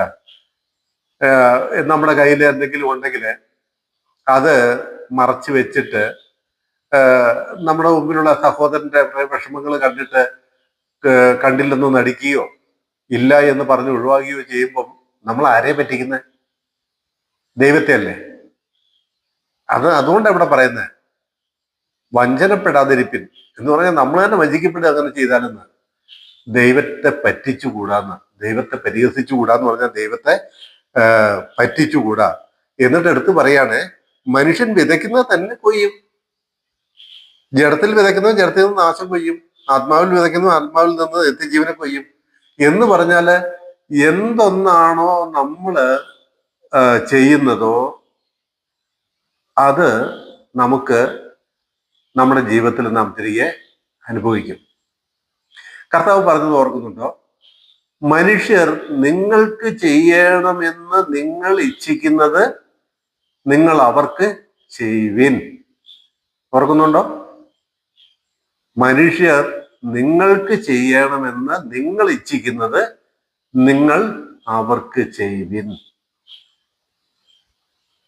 Speaker 1: നമ്മുടെ കയ്യിൽ എന്തെങ്കിലും ഉണ്ടെങ്കിൽ അത് മറച്ചു വെച്ചിട്ട് നമ്മുടെ മുമ്പിലുള്ള സഹോദരന്റെ വിഷമങ്ങൾ കണ്ടിട്ട് കണ്ടില്ലെന്ന് നടിക്കുകയോ ഇല്ല എന്ന് പറഞ്ഞ് ഒഴിവാക്കുകയോ ചെയ്യുമ്പം നമ്മൾ ആരെയെ പറ്റിക്കുന്നത്? ദൈവത്തെ അല്ലേ. അതുകൊണ്ട് ഇവിടെ പറയുന്നത് വഞ്ചനപ്പെടാതിരിപ്പിൻ എന്ന് പറഞ്ഞാൽ നമ്മൾ തന്നെ വഞ്ചിക്കപ്പെടുക അങ്ങനെ ചെയ്താലെന്ന്. ദൈവത്തെ പറ്റിച്ചുകൂടാന്ന്, ദൈവത്തെ പരിഹസിച്ചുകൂടാന്ന് പറഞ്ഞാൽ ദൈവത്തെ പറ്റിച്ചുകൂടാ. എന്നിട്ട് എടുത്ത് പറയാണ്, മനുഷ്യൻ വിതയ്ക്കുന്നത് തന്നെ കൊയ്യും. ജഡത്തിൽ വിതയ്ക്കുന്നത് ജഡത്തിൽ നിന്ന് നാശം കൊയ്യും, ആത്മാവിൽ വിതയ്ക്കുന്നത് ആത്മാവിൽ നിന്ന് നിത്യജീവനെ കൊയ്യും. എന്ന് പറഞ്ഞാല് എന്തൊന്നാണോ നമ്മള് ചെയ്യുന്നതോ അത് നമുക്ക് നമ്മുടെ ജീവിതത്തിൽ നാം തിരികെ അനുഭവിക്കും. കർത്താവ് പറഞ്ഞത് ഓർക്കുന്നുണ്ടോ? മനുഷ്യർ നിങ്ങൾക്ക് ചെയ്യണമെന്ന് നിങ്ങൾ ഇച്ഛിക്കുന്നത് നിങ്ങൾ അവർക്ക് ചെയ്യുവിൻ. ഓർക്കുന്നുണ്ടോ? മനുഷ്യർ നിങ്ങൾക്ക് ചെയ്യണമെന്ന് നിങ്ങൾ ഇച്ഛിക്കുന്നത് നിങ്ങൾ അവർക്ക് ചെയ്യുവിൻ.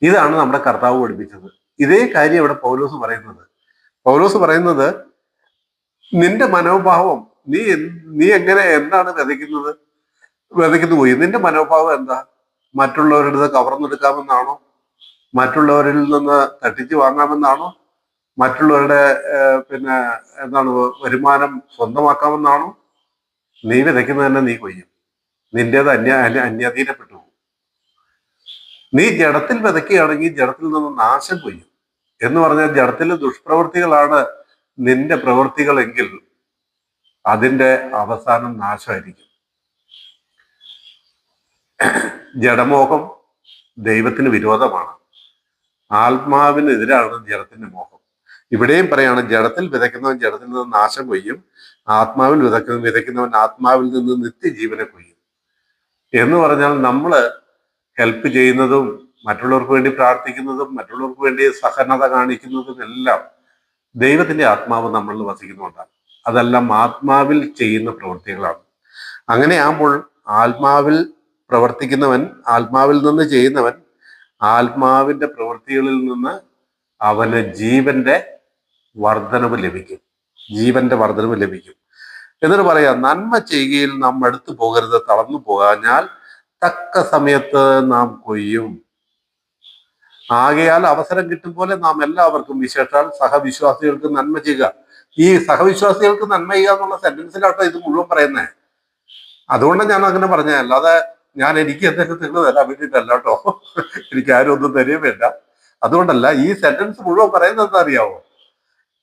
Speaker 1: ഇതാണ് നമ്മുടെ കർത്താവ് പഠിപ്പിച്ചത്. ഇതേ കാര്യം ഇവിടെ പൗലോസ് പറയുന്നത് നിന്റെ മനോഭാവം, നീ എന്താണ് വിതയ്ക്കുന്നു പോയി. നിന്റെ മനോഭാവം എന്താ? മറ്റുള്ളവരുടെ കവർന്നെടുക്കാമെന്നാണോ? മറ്റുള്ളവരിൽ നിന്ന് തട്ടിച്ചു വാങ്ങാമെന്നാണോ? മറ്റുള്ളവരുടെ വരുമാനം സ്വന്തമാക്കാമെന്നാണോ? നീ വിതയ്ക്കുന്നത് തന്നെ നീ കൊയ്യും. നിന്റേത് അന്യാധീനപ്പെട്ടു പോകും. നീ ജഡത്തിൽ വിതയ്ക്കുകയാണെങ്കിൽ ജഡത്തിൽ നിന്ന് നാശം കൊയ്യും. എന്ന് പറഞ്ഞാൽ ജഡത്തിലെ ദുഷ്പ്രവൃത്തികളാണ് നിന്റെ പ്രവൃത്തികളെങ്കിൽ അതിന്റെ അവസാനം നാശമായിരിക്കും. ജഡമോഹം ദൈവത്തിന് വിരോധമാണ്. ആത്മാവിനെതിരാണ് ജഡത്തിന്റെ മോഹം. ഇവിടെയും പറയാണ്, ജഡത്തിൽ വിതയ്ക്കുന്നവൻ ജഡത്തിൽ നിന്ന് നാശം കൊയ്യും, ആത്മാവിൽ വിതയ്ക്കുന്നവൻ ആത്മാവിൽ നിന്ന് നിത്യജീവനെ കൊയ്യും. എന്ന് പറഞ്ഞാൽ നമ്മള് ഹെൽപ്പ് ചെയ്യുന്നതും മറ്റുള്ളവർക്ക് വേണ്ടി പ്രാർത്ഥിക്കുന്നതും മറ്റുള്ളവർക്ക് വേണ്ടി സഹനത കാണിക്കുന്നതും എല്ലാം ദൈവത്തിന്റെ ആത്മാവ് നമ്മളിൽ വസിക്കുന്നുണ്ടാണ്. അതെല്ലാം ആത്മാവിൽ ചെയ്യുന്ന പ്രവൃത്തികളാണ്. അങ്ങനെയാകുമ്പോൾ ആത്മാവിൽ പ്രവർത്തിക്കുന്നവൻ, ആത്മാവിൽ നിന്ന് ചെയ്യുന്നവൻ, ആത്മാവിന്റെ പ്രവൃത്തികളിൽ നിന്ന് അവന് ജീവന്റെ വർധനവ് ലഭിക്കും. എന്നിട്ട് പറയാം, നന്മ ചെയ്യുകയിൽ നാം അടുത്തു പോകരുത്, തളർന്നു പോകാഞ്ഞാൽ തക്ക സമയത്ത് നാം കൊയ്യും. ആകയാൽ അവസരം കിട്ടും പോലെ നാം എല്ലാവർക്കും, വിശേഷാൽ സഹവിശ്വാസികൾക്ക് നന്മ ചെയ്യുക. ഈ സഹവിശ്വാസികൾക്ക് നന്മ ചെയ്യുക എന്നുള്ള സെന്റൻസിലാട്ടോ ഇത് മുഴുവൻ പറയുന്നത്. അതുകൊണ്ട് ഞാൻ അങ്ങനെ പറഞ്ഞത്, അല്ലാതെ എനിക്ക് എന്തെങ്കിലും നിങ്ങൾ തരാൻ വേണ്ടിയിട്ടല്ല കേട്ടോ. എനിക്ക് ആരും ഒന്നും തരുകയും വേണ്ട. അതുകൊണ്ടല്ല. ഈ സെന്റൻസ് മുഴുവൻ പറയുന്നത് എന്താ അറിയാവോ?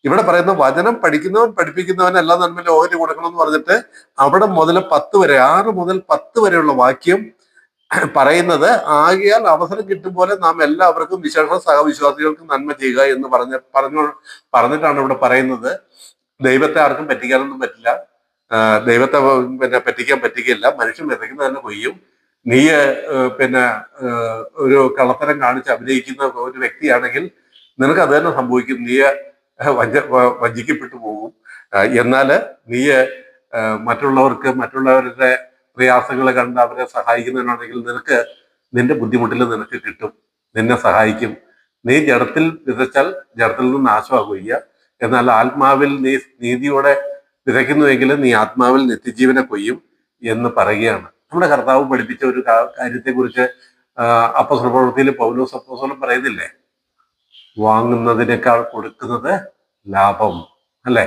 Speaker 1: ഇവിടെ പറയുന്ന വചനം പഠിക്കുന്നവൻ പഠിപ്പിക്കുന്നവൻ എല്ലാ നന്മയിലും ഓഹരി കൊടുക്കണം എന്ന് പറഞ്ഞിട്ട് അവിടെ മുതൽ 10 വരെ, 6 മുതൽ 10 വരെയുള്ള വാക്യം പറയുന്നത്, ആകയാൽ അവസരം കിട്ടും പോലെ നാം എല്ലാവർക്കും വിശേഷ സഹവിശ്വാസികൾക്ക് നന്മ ചെയ്യുക എന്ന് പറഞ്ഞിട്ടാണ് ഇവിടെ പറയുന്നത്. ദൈവത്തെ ആർക്കും പറ്റിക്കാനൊന്നും പറ്റില്ല. ദൈവത്തെ പറ്റിക്കാൻ പറ്റുകയില്ല. മനുഷ്യൻ വിതയ്ക്കുന്നത് തന്നെ കൊയ്യും. നീ ഒരു കള്ളത്തരം കാണിച്ച് അഭിനയിക്കുന്ന ഒരു വ്യക്തിയാണെങ്കിൽ നിനക്ക് അത് തന്നെ സംഭവിക്കും. നീ വഞ്ചിക്കപ്പെട്ടു പോകും. എന്നാല് നീ മറ്റുള്ളവരുടെ പ്രയാസങ്ങൾ കണ്ട് അവരെ സഹായിക്കുന്നതിനാണെങ്കിൽ നിന്റെ ബുദ്ധിമുട്ടിൽ നിനക്ക് കിട്ടും, നിന്നെ സഹായിക്കും. നീ ജഡത്തിൽ വിതച്ചാൽ ജഡത്തിൽ നിന്ന് നാശമാകുക. എന്നാൽ ആത്മാവിൽ നീ നീതിയോടെ വിതയ്ക്കുന്നുവെങ്കിൽ നീ ആത്മാവിൽ നിത്യജീവനെ കൊയ്യും എന്ന് പറയുകയാണ്. നമ്മുടെ കർത്താവ് പഠിപ്പിച്ച ഒരു കാര്യത്തെക്കുറിച്ച് അപ്പോസ്തല പ്രവൃത്തിയിൽ പൗലോസ് അപ്പോസ്തലൻ പറയുന്നില്ലേ? വാങ്ങുന്നതിനേക്കാൾ കൊടുക്കുന്നത് ലാഭം, അല്ലെ?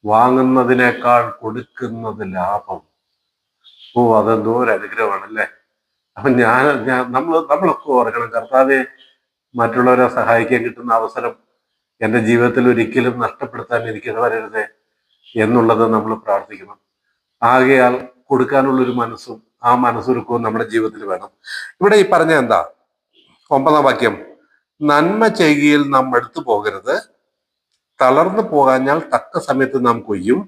Speaker 1: വാങ്ങുന്നതിനേക്കാൾ കൊടുക്കുന്നത് ലാഭം. അതെന്തോ ഒരു അനുഗ്രഹമാണ്, അല്ലേ? അപ്പൊ നമ്മളൊക്കെ ഓർക്കണം, കർത്താവെ, മറ്റുള്ളവരെ സഹായിക്കാൻ കിട്ടുന്ന അവസരം എൻ്റെ ജീവിതത്തിൽ ഒരിക്കലും നഷ്ടപ്പെടുത്താൻ എനിക്കിത് വരരുതേ എന്നുള്ളത് നമ്മൾ പ്രാർത്ഥിക്കണം. ആകയാൽ കൊടുക്കാനുള്ളൊരു മനസ്സും ആ മനസ്സൊരുക്കവും നമ്മുടെ ജീവിതത്തിൽ വേണം. ഇവിടെ ഈ പറഞ്ഞ എന്താ? 9-ാം വാക്യം, നന്മ ചെയ്യുകയിൽ നാം എടുത്തു പോകരുത്, തളർന്നു പോകാഞ്ഞാൽ തക്ക സമയത്ത് നാം കൊയ്യും.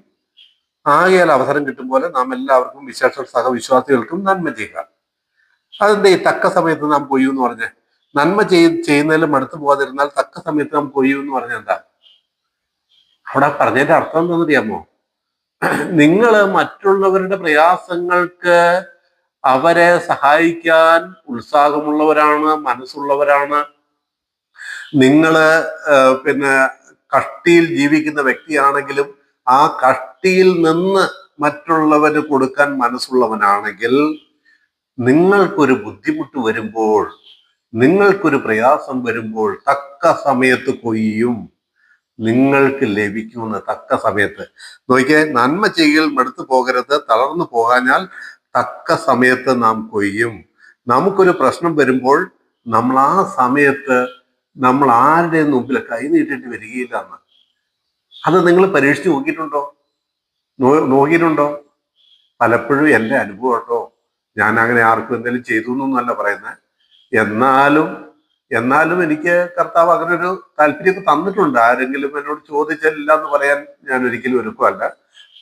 Speaker 1: ആകയാൽ അവസരം കിട്ടും പോലെ നാം എല്ലാവർക്കും വിശേഷ സഹവിശ്വാസികൾക്കും നന്മ ചെയ്യുക. അതെന്താ ഈ തക്ക സമയത്ത് നാം കൊയ്യും എന്ന് പറഞ്ഞ്? നന്മ ചെയ്യുന്നതിൽ മടുത്തു പോകാതിരുന്നാൽ തക്ക സമയത്ത് നാം കൊയ്യും എന്ന് പറഞ്ഞ എന്താ? അവിടെ പറഞ്ഞതിന്റെ അർത്ഥം എന്താണെന്ന് അറിയാമോ? നിങ്ങൾ മറ്റുള്ളവരുടെ പ്രയാസങ്ങൾക്ക് അവരെ സഹായിക്കാൻ ഉത്സാഹമുള്ളവരാണ്, മനസ്സുള്ളവരാണ്. നിങ്ങള് പിന്നെ കഷ്ടിയിൽ ജീവിക്കുന്ന വ്യക്തിയാണെങ്കിലും ആ കഷ്ടിയിൽ നിന്ന് മറ്റുള്ളവന് കൊടുക്കാൻ മനസ്സുള്ളവനാണെങ്കിൽ നിങ്ങൾക്കൊരു ബുദ്ധിമുട്ട് വരുമ്പോൾ, നിങ്ങൾക്കൊരു പ്രയാസം വരുമ്പോൾ തക്ക സമയത്ത് കൊയ്യും, നിങ്ങൾക്ക് ലഭിക്കുന്ന തക്ക സമയത്ത്. നോക്കിയേ, നന്മ ചെയ്യൽ മടുത്തു പോകരുത്, തളർന്നു പോകാഞ്ഞാൽ തക്ക സമയത്ത് നാം കൊയ്യും. നമുക്കൊരു പ്രശ്നം വരുമ്പോൾ നമ്മൾ ആ സമയത്ത് നമ്മൾ ആരുടെ മുമ്പിൽ കൈ നീട്ടിട്ട് വരികയില്ല എന്ന്. അത് നിങ്ങൾ പരീക്ഷിച്ച് നോക്കിയിട്ടുണ്ടോ? പലപ്പോഴും എൻ്റെ അനുഭവം കേട്ടോ. ഞാൻ അങ്ങനെ ആർക്കും എന്തെങ്കിലും ചെയ്തു എന്നല്ല പറയുന്നത്. എന്നാലും എനിക്ക് കർത്താവ് അങ്ങനെ ഒരു താല്പര്യമൊക്കെ തന്നിട്ടുണ്ട്. ആരെങ്കിലും എന്നോട് ചോദിച്ചില്ല എന്ന് പറയാൻ ഞാൻ ഒരിക്കലും ഒരുക്കമല്ല.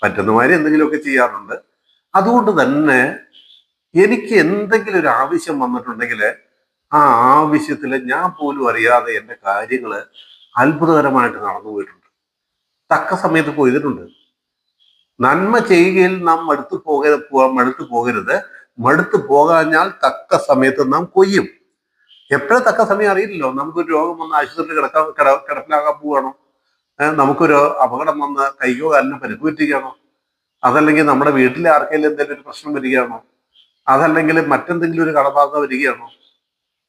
Speaker 1: പറ്റുന്ന മാതിരി എന്തെങ്കിലുമൊക്കെ ചെയ്യാറുണ്ട്. അതുകൊണ്ട് തന്നെ എനിക്ക് എന്തെങ്കിലും ഒരു ആവശ്യം വന്നിട്ടുണ്ടെങ്കിൽ ആ ആവശ്യത്തിൽ ഞാൻ പോലും അറിയാതെ എൻ്റെ കാര്യങ്ങൾ അത്ഭുതകരമായിട്ട് നടന്നു പോയിട്ടുണ്ട്. തക്ക സമയത്ത് കൊയ്തിട്ടുണ്ട്. നന്മ ചെയ്യുകയിൽ നാം മടുത്തു പോകരുത്. മടുത്തു പോകാഞ്ഞാൽ തക്ക സമയത്ത് നാം കൊയ്യും. എപ്പോഴും തക്ക സമയം അറിയില്ലല്ലോ. നമുക്കൊരു രോഗം വന്ന് ആശുപത്രിയിൽ കിടപ്പിലാകാൻ പോവുകയാണോ? നമുക്കൊരു അപകടം വന്ന് കൈയോ കാലിനോ പരിക്ക് പറ്റുകയാണോ? അതല്ലെങ്കിൽ നമ്മുടെ വീട്ടിലെ ആർക്കെങ്കിലും എന്തെങ്കിലും ഒരു പ്രശ്നം വരികയാണോ? അതല്ലെങ്കിൽ മറ്റെന്തെങ്കിലും ഒരു കടബാധ വരികയാണോ?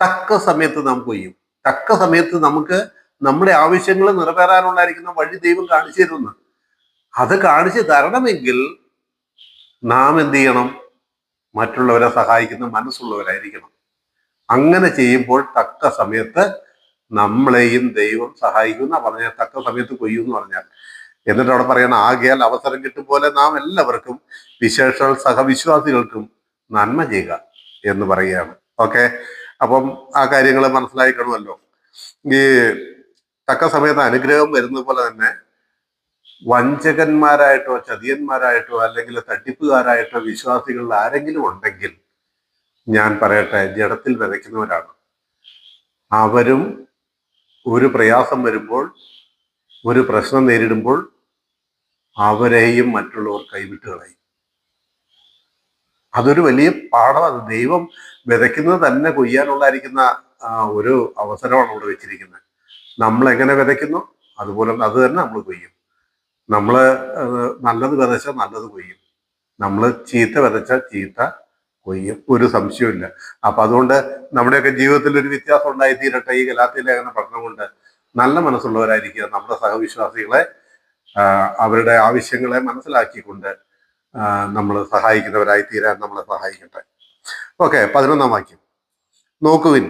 Speaker 1: തക്ക സമയത്ത് നാം കൊയ്യും. തക്ക സമയത്ത് നമുക്ക് നമ്മുടെ ആവശ്യങ്ങൾ നിറവേറാനുണ്ടായിരിക്കുന്ന വഴി ദൈവം കാണിച്ചു തരുന്നു. അത് കാണിച്ചു തരണമെങ്കിൽ നാം എന്ത് ചെയ്യണം? മറ്റുള്ളവരെ സഹായിക്കുന്ന മനസ്സുള്ളവരായിരിക്കണം. അങ്ങനെ ചെയ്യുമ്പോൾ തക്ക സമയത്ത് നമ്മളെയും ദൈവം സഹായിക്കുന്ന പറഞ്ഞ തക്ക സമയത്ത് കൊയ്യും എന്ന് പറഞ്ഞാൽ. എന്നിട്ട് അവിടെ പറയണം, ആകയാൽ അവസരം കിട്ടും പോലെ നാം എല്ലാവർക്കും വിശേഷ സഹവിശ്വാസികൾക്കും നന്മ ചെയ്യുക എന്ന് പറയുകയാണ്. ഓക്കെ, അപ്പം ആ കാര്യങ്ങൾ മനസ്സിലായിക്കണമല്ലോ. ഈ തക്ക സമയത്ത് അനുഗ്രഹം വരുന്നത് പോലെ തന്നെ വഞ്ചകന്മാരായിട്ടോ ചതിയന്മാരായിട്ടോ അല്ലെങ്കിൽ തട്ടിപ്പുകാരായിട്ടോ വിശ്വാസികളിൽ ആരെങ്കിലും ഉണ്ടെങ്കിൽ ഞാൻ പറയട്ടെ, ജഡത്തിൽ വിതയ്ക്കുന്നവരാണ്. അവരും ഒരു പ്രയാസം വരുമ്പോൾ, ഒരു പ്രശ്നം നേരിടുമ്പോൾ അവരെയും മറ്റുള്ളവർ കൈവിട്ട് കളയും. അതൊരു വലിയ പാഠമാണ്. ദൈവം വിതയ്ക്കുന്നത് തന്നെ കൊയ്യാനുള്ളായിരിക്കുന്ന ഒരു അവസരമാണ് അവിടെ വെച്ചിരിക്കുന്നത്. നമ്മൾ എങ്ങനെ വിതയ്ക്കുന്നു അതുപോലെ അത് തന്നെ നമ്മൾ കൊയ്യും. നമ്മൾ നല്ലത് വിതച്ചാൽ നല്ലത് കൊയ്യും, നമ്മൾ ചീത്ത വിതച്ചാൽ ചീത്ത കൊയ്യും, ഒരു സംശയമില്ല. അപ്പൊ അതുകൊണ്ട് നമ്മുടെയൊക്കെ ജീവിതത്തിൽ ഒരു വ്യത്യാസം ഉണ്ടായി തീരട്ടെ. ഈ ഗലാത്യ ലേഖന പഠനം കൊണ്ട് നല്ല മനസ്സുള്ളവരായിരിക്കുക, നമ്മുടെ സഹവിശ്വാസികളെ അവരുടെ ആവശ്യങ്ങളെ മനസ്സിലാക്കിക്കൊണ്ട് നമ്മൾ സഹായിക്കുന്നവരായി തീരാൻ നമ്മളെ സഹായിക്കട്ടെ. ഓക്കെ, 11-ാം വാക്യം നോക്കുവിൻ,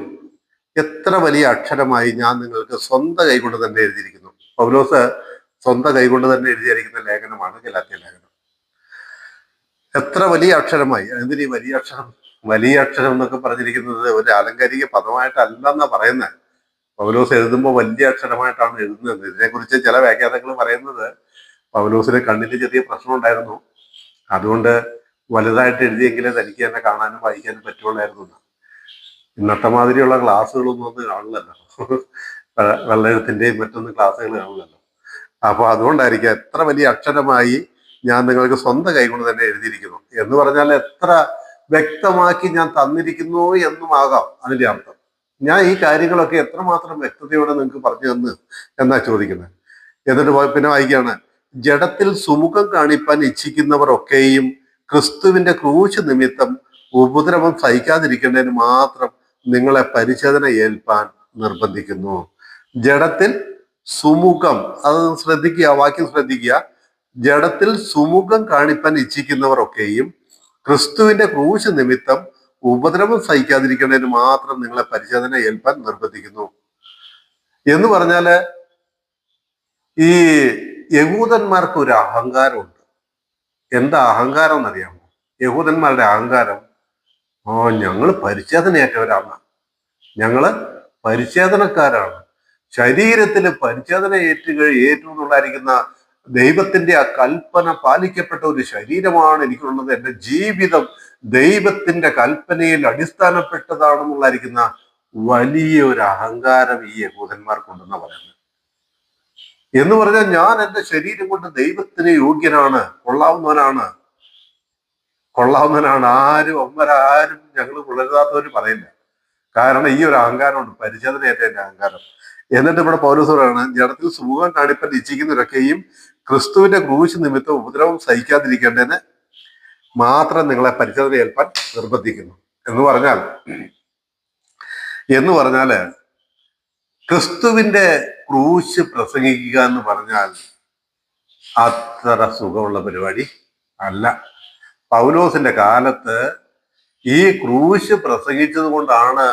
Speaker 1: എത്ര വലിയ അക്ഷരമായി ഞാൻ നിങ്ങൾക്ക് സ്വന്തം കൈകൊണ്ട് തന്നെ എഴുതിയിരിക്കുന്നു. പൗലോസ് സ്വന്തം കൈകൊണ്ട് തന്നെ എഴുതിയിരിക്കുന്ന ലേഖനമാണ് ഗലാത്യ ലേഖനം. എത്ര വലിയ അക്ഷരമായി. എന്തിനീ വലിയ അക്ഷരം? വലിയ അക്ഷരം എന്നൊക്കെ പറഞ്ഞിരിക്കുന്നത് ഒരു ആലങ്കാരിക പദമായിട്ടല്ലെന്നാ പറയുന്നത്. പൗലോസ് എഴുതുമ്പോൾ വലിയ അക്ഷരമായിട്ടാണ് എഴുതുന്നത്. ഇതിനെക്കുറിച്ച് ചില വ്യാഖ്യാനങ്ങൾ പറയുന്നത് പൗലോസിന് കണ്ണിന് ചെറിയ പ്രശ്നം ഉണ്ടായിരുന്നു, അതുകൊണ്ട് വലുതായിട്ട് എഴുതിയെങ്കിലേ തനിക്ക് തന്നെ കാണാനും വായിക്കാനും പറ്റുള്ളായിരുന്നു. ഇന്നത്തെ മാതിരിയുള്ള ക്ലാസ്സുകളൊന്നും ഒന്നും കാണില്ലല്ലോ, വെള്ളെഴുത്തിന്റെയും മറ്റൊന്നും ക്ലാസ്സുകൾ കാണില്ലല്ലോ. അപ്പൊ അതുകൊണ്ടായിരിക്കും എത്ര വലിയ അക്ഷരമായി ഞാൻ നിങ്ങൾക്ക് സ്വന്തം കൈകൊണ്ട് തന്നെ എഴുതിയിരിക്കുന്നു എന്ന് പറഞ്ഞാൽ എത്ര വ്യക്തമാക്കി ഞാൻ തന്നിരിക്കുന്നു എന്നുമാകാം അതിന്റെ അർത്ഥം. ഞാൻ ഈ കാര്യങ്ങളൊക്കെ എത്രമാത്രം വ്യക്തതയോടെ നിങ്ങൾക്ക് പറഞ്ഞു തന്നു എന്നാ ചോദിക്കുന്നത്. എന്നിട്ട് പിന്നെ വായിക്കുകയാണ്, ജഡത്തിൽ സുമുഖം കാണിപ്പാൻ ഇച്ഛിക്കുന്നവർ ഒക്കെയും ക്രിസ്തുവിന്റെ ക്രൂശ് നിമിത്തം ഉപദ്രവം സഹിക്കാതിരിക്കേണ്ടതിന് മാത്രം നിങ്ങളെ പരിച്ഛേദന ഏൽപ്പാൻ നിർബന്ധിക്കുന്നു. ജഡത്തിൽ സുമുഖം, അത് ശ്രദ്ധിക്കുക, വാക്യം ശ്രദ്ധിക്കുക. ജഡത്തിൽ സുമുഖം കാണിപ്പാൻ ഇച്ഛിക്കുന്നവർ ഒക്കെയും ക്രിസ്തുവിന്റെ ക്രൂശ് നിമിത്തം ഉപദ്രവം സഹിക്കാതിരിക്കേണ്ടതിന് മാത്രം നിങ്ങളെ പരിച്ഛേദന ഏൽപ്പാൻ നിർബന്ധിക്കുന്നു എന്ന് പറഞ്ഞാല്, ഈ യഹൂദന്മാർക്ക് ഒരു അഹങ്കാരമുണ്ട്. എന്താ അഹങ്കാരം എന്നറിയാമോ? യഹൂദന്മാരുടെ അഹങ്കാരം, ഞങ്ങള് പരിച്ഛേദനയേറ്റവരാണ്, ഞങ്ങള് പരിച്ഛേദനക്കാരാണ്, ശരീരത്തിൽ പരിച്ഛേദന ഏറ്റുകൊള്ളായിരിക്കുന്ന ദൈവത്തിന്റെ ആ കൽപ്പന പാലിക്കപ്പെട്ട ഒരു ശരീരമാണ് എനിക്കുള്ളത്. എൻ്റെ ജീവിതം ദൈവത്തിന്റെ കൽപ്പനയിൽ അടിസ്ഥാനപ്പെട്ടതാണെന്നുള്ളായിരിക്കുന്ന വലിയ ഒരു അഹങ്കാരം ഈ യഹൂദന്മാർക്കുണ്ടെന്ന് പറയുന്നത്. എന്ന് പറഞ്ഞാൽ ഞാൻ എൻ്റെ ശരീരം കൊണ്ട് ദൈവത്തിന് യോഗ്യനാണ്, കൊള്ളാവുന്നവനാണ്. ആരും ഞങ്ങൾ പുലരാത്തവർ പറയില്ല. കാരണം ഈ ഒരു അഹങ്കാരമുണ്ട്, പരിച്ഛേദനയേറ്റതിന്റെ അഹങ്കാരം. എന്നിട്ട് ഇവിടെ പൗലോസ് പറയാണ്, ജഡത്തിൽ സുഖം കാണിപ്പാൻ ഇച്ഛിക്കുന്നവരൊക്കെയും ക്രിസ്തുവിന്റെ ക്രൂശ് നിമിത്തം ഉപദ്രവം സഹിക്കാതിരിക്കേണ്ടതിന് മാത്രം നിങ്ങളെ പരിച്ഛേദന ഏൽപ്പാൻ നിർബന്ധിക്കുന്നു. എന്ന് പറഞ്ഞാല് ക്രിസ്തുവിന്റെ ക്രൂശ് പ്രസംഗിക്കുക എന്ന് പറഞ്ഞാൽ അത്ര സുഖമുള്ള പരിപാടി അല്ല. പൗലോസിന്റെ കാലത്ത് ഈ ക്രൂശ് പ്രസംഗിച്ചത് കൊണ്ടാണ്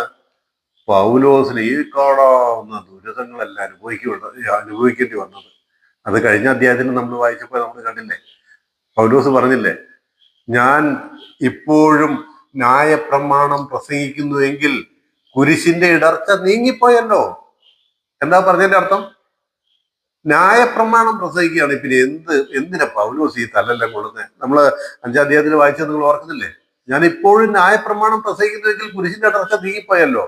Speaker 1: പൗലോസിന് ഈ കാണാവുന്ന ദുരിതങ്ങളെല്ലാം അനുഭവിക്കേണ്ടി വന്നത്. അത് കഴിഞ്ഞ അധ്യായത്തിൽ നമ്മൾ വായിച്ചപ്പോൾ നമ്മൾ കണ്ടില്ലേ, പൗലോസ് പറഞ്ഞില്ലേ, ഞാൻ ഇപ്പോഴും ന്യായപ്രമാണം പ്രസംഗിക്കുന്നുവെങ്കിൽ കുരിശിന്റെ ഇടർച്ച നീങ്ങിപ്പോയല്ലോ. എന്താ പറഞ്ഞതിന്റെ അർത്ഥം? ന്യായപ്രമാണം പ്രസംഗിക്കുകയാണ്. പിന്നെ എന്തിനാ പൗലോസ് ഈ തല്ലെല്ലാം കൊടുക്കുന്നത്? നമ്മള് 5-ാം അധ്യായത്തിൽ വായിച്ചത് നിങ്ങൾ ഓർക്കുന്നില്ലേ? ഞാൻ ഇപ്പോഴും ന്യായപ്രമാണം പ്രസംഗിക്കുന്നുവെങ്കിൽ കുരിശിന്റെ ഇടർച്ച നീങ്ങിപ്പോയല്ലോ.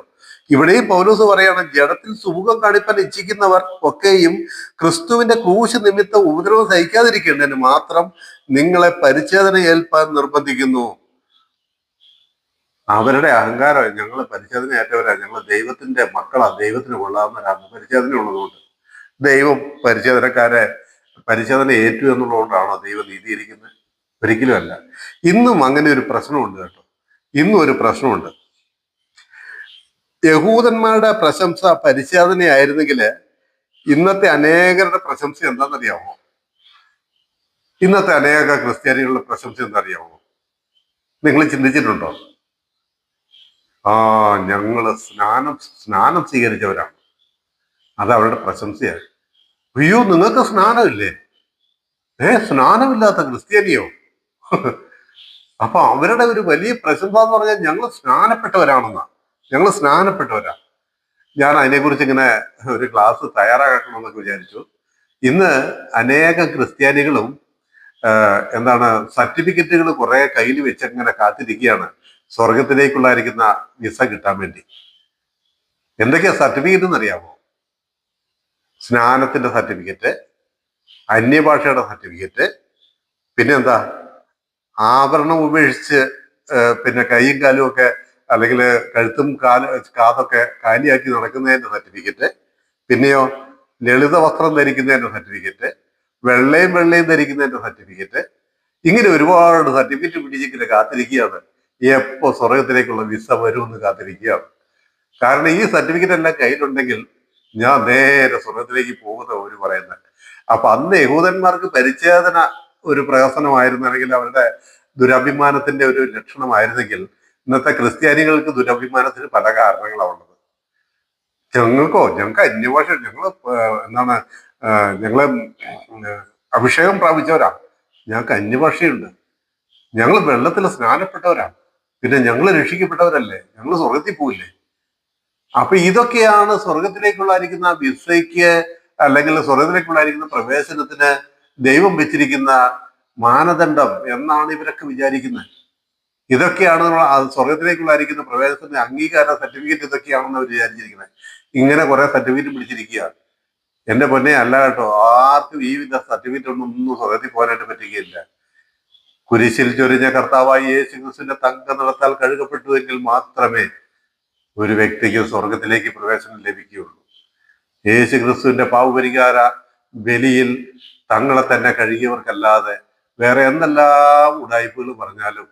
Speaker 1: ഇവിടെയും പൗലോസ് പറയാണ്, ജഡത്തിൽ സുമുഖം കാണിപ്പാൻ ഇച്ഛിക്കുന്നവർ ഒക്കെയും ക്രിസ്തുവിന്റെ ക്രൂശ് നിമിത്തം ഉപദ്രവം സഹിക്കാതിരിക്കേണ്ടതിന് മാത്രം നിങ്ങളെ പരിച്ഛേദന ഏൽപ്പാൻ നിർബന്ധിക്കുന്നു. അവരുടെ അഹങ്കാരം, ഞങ്ങൾ പരിച്ഛേദന ഏറ്റവരാ, ഞങ്ങൾ ദൈവത്തിന്റെ മക്കളാ, ദൈവത്തിന് കൊള്ളാവുന്നവരാണ്, പരിച്ഛേദന ഉള്ളതുകൊണ്ട്. ദൈവം പരിച്ഛേദന ഏറ്റു എന്നുള്ളതുകൊണ്ടാണോ ദൈവം നീതിയിരിക്കുന്നത്? ഒരിക്കലും അല്ല. ഇന്നും അങ്ങനെ ഒരു പ്രശ്നമുണ്ട് കേട്ടോ. ഇന്നും ഒരു പ്രശ്നമുണ്ട്. യഹൂദന്മാരുടെ പ്രശംസ പരിച്ഛേദനയായിരുന്നെങ്കിൽ ഇന്നത്തെ അനേകരുടെ പ്രശംസ എന്താണെന്നറിയാമോ? ഇന്നത്തെ അനേക ക്രിസ്ത്യാനികളുടെ പ്രശംസ എന്താണെന്നറിയാമോ? നിങ്ങൾ ചിന്തിച്ചിട്ടുണ്ടോ? ഞങ്ങള് സ്നാനം സ്വീകരിച്ചവരാണ്, അത് അവരുടെ പ്രശംസയാണ്. അയ്യോ, നിങ്ങൾക്ക് സ്നാനമില്ലേ? സ്നാനമില്ലാത്ത ക്രിസ്ത്യാനിയോ? അപ്പൊ അവരുടെ ഒരു വലിയ പ്രശംസ എന്ന് പറഞ്ഞാൽ ഞങ്ങൾ സ്നാനപ്പെട്ടവരാണെന്നാ. ഞാൻ അതിനെക്കുറിച്ച് ഇങ്ങനെ ഒരു ക്ലാസ് തയ്യാറാക്കണമെന്നൊക്കെ വിചാരിച്ചു. ഇന്ന് അനേകം ക്രിസ്ത്യാനികളും സർട്ടിഫിക്കറ്റുകൾ കുറെ കയ്യിൽ വെച്ചിങ്ങനെ കാത്തിരിക്കുകയാണ് സ്വർഗത്തിലേക്കുള്ളായിരിക്കുന്ന വിസ കിട്ടാൻ വേണ്ടി. എന്തൊക്കെയാ സർട്ടിഫിക്കറ്റ് എന്നറിയാമോ? സ്നാനത്തിന്റെ സർട്ടിഫിക്കറ്റ്, അന്യഭാഷയുടെ സർട്ടിഫിക്കറ്റ്, പിന്നെ ആഭരണം ഉപേക്ഷിച്ച് പിന്നെ കൈയും കാലും ഒക്കെ അല്ലെങ്കിൽ കഴുത്തും കാതൊക്കെ കാലിയാക്കി നടക്കുന്നതിന്റെ സർട്ടിഫിക്കറ്റ്, പിന്നെയോ ലളിത വസ്ത്രം ധരിക്കുന്നതിന്റെ സർട്ടിഫിക്കറ്റ്, വെള്ളയും ധരിക്കുന്നതിന്റെ സർട്ടിഫിക്കറ്റ്. ഇങ്ങനെ ഒരുപാട് സർട്ടിഫിക്കറ്റ് പിടിച്ചിങ്ങനെ കാത്തിരിക്കുകയാണ് എപ്പോ സ്വർഗത്തിലേക്കുള്ള വിസ വരുമെന്ന് കാത്തിരിക്കുകയാണ്. കാരണം ഈ സർട്ടിഫിക്കറ്റ് എല്ലാം കയ്യിലുണ്ടെങ്കിൽ ഞാൻ നേരെ സ്വർഗത്തിലേക്ക് പോകുന്ന ഒരു പറയുന്നത്. അപ്പൊ അന്ന് യഹൂദന്മാർക്ക് പരിച്ഛേദന ഒരു പ്രഹസനമായിരുന്നെങ്കിൽ, അവരുടെ ദുരഭിമാനത്തിന്റെ ഒരു ലക്ഷണമായിരുന്നെങ്കിൽ, ഇന്നത്തെ ക്രിസ്ത്യാനികൾക്ക് ദുരഭിമാനത്തിന് പല കാരണങ്ങളാണ് ഉള്ളത്. ഞങ്ങൾക്ക് അന്യഭാഷ, ഞങ്ങള് അഭിഷേകം പ്രാപിച്ചവരാ, ഞങ്ങൾക്ക് അന്യഭാഷയുണ്ട്, ഞങ്ങൾ വെള്ളത്തിൽ സ്നാനപ്പെട്ടവരാണ്, പിന്നെ ഞങ്ങൾ രക്ഷിക്കപ്പെട്ടവരല്ലേ, ഞങ്ങൾ സ്വർഗത്തിൽ പോവില്ലേ? അപ്പൊ ഇതൊക്കെയാണ് സ്വർഗത്തിലേക്കുള്ളായിരിക്കുന്ന വിസയ്ക്ക് അല്ലെങ്കിൽ സ്വർഗത്തിലേക്കുള്ളായിരിക്കുന്ന പ്രവേശനത്തിന് ദൈവം വെച്ചിരിക്കുന്ന മാനദണ്ഡം എന്നാണ് ഇവരൊക്കെ വിചാരിക്കുന്നത്. ഇതൊക്കെയാണ് സ്വർഗത്തിലേക്കുള്ളായിരിക്കുന്ന പ്രവേശനത്തിന് അംഗീകാര സർട്ടിഫിക്കറ്റ് ഇതൊക്കെയാണെന്ന് അവർ വിചാരിച്ചിരിക്കുന്നത്. ഇങ്ങനെ കുറെ സർട്ടിഫിക്കറ്റ് പിടിച്ചിരിക്കുകയാണ്. എന്റെ പൊന്നെ, അല്ല കേട്ടോ. ആർക്കും ഈ വിധ സർട്ടിഫിക്കറ്റ് ഒന്നും സ്വർഗത്തിൽ പോകാനായിട്ട് പറ്റുകയില്ല. കുരിശിൽ ചൊരിഞ്ഞ കർത്താവായി യേശു ക്രിസ്തുവിന്റെ തങ്ക നിറത്താൽ കഴുകപ്പെട്ടുവെങ്കിൽ മാത്രമേ ഒരു വ്യക്തിക്ക് സ്വർഗത്തിലേക്ക് പ്രവേശനം ലഭിക്കുകയുള്ളൂ. യേശു ക്രിസ്തുവിന്റെ പാവപരിഹാര ബലിയിൽ തങ്ങളെ തന്നെ കഴുകിയവർക്കല്ലാതെ വേറെ എന്തെല്ലാം ഉടായ്പകൾ പറഞ്ഞാലും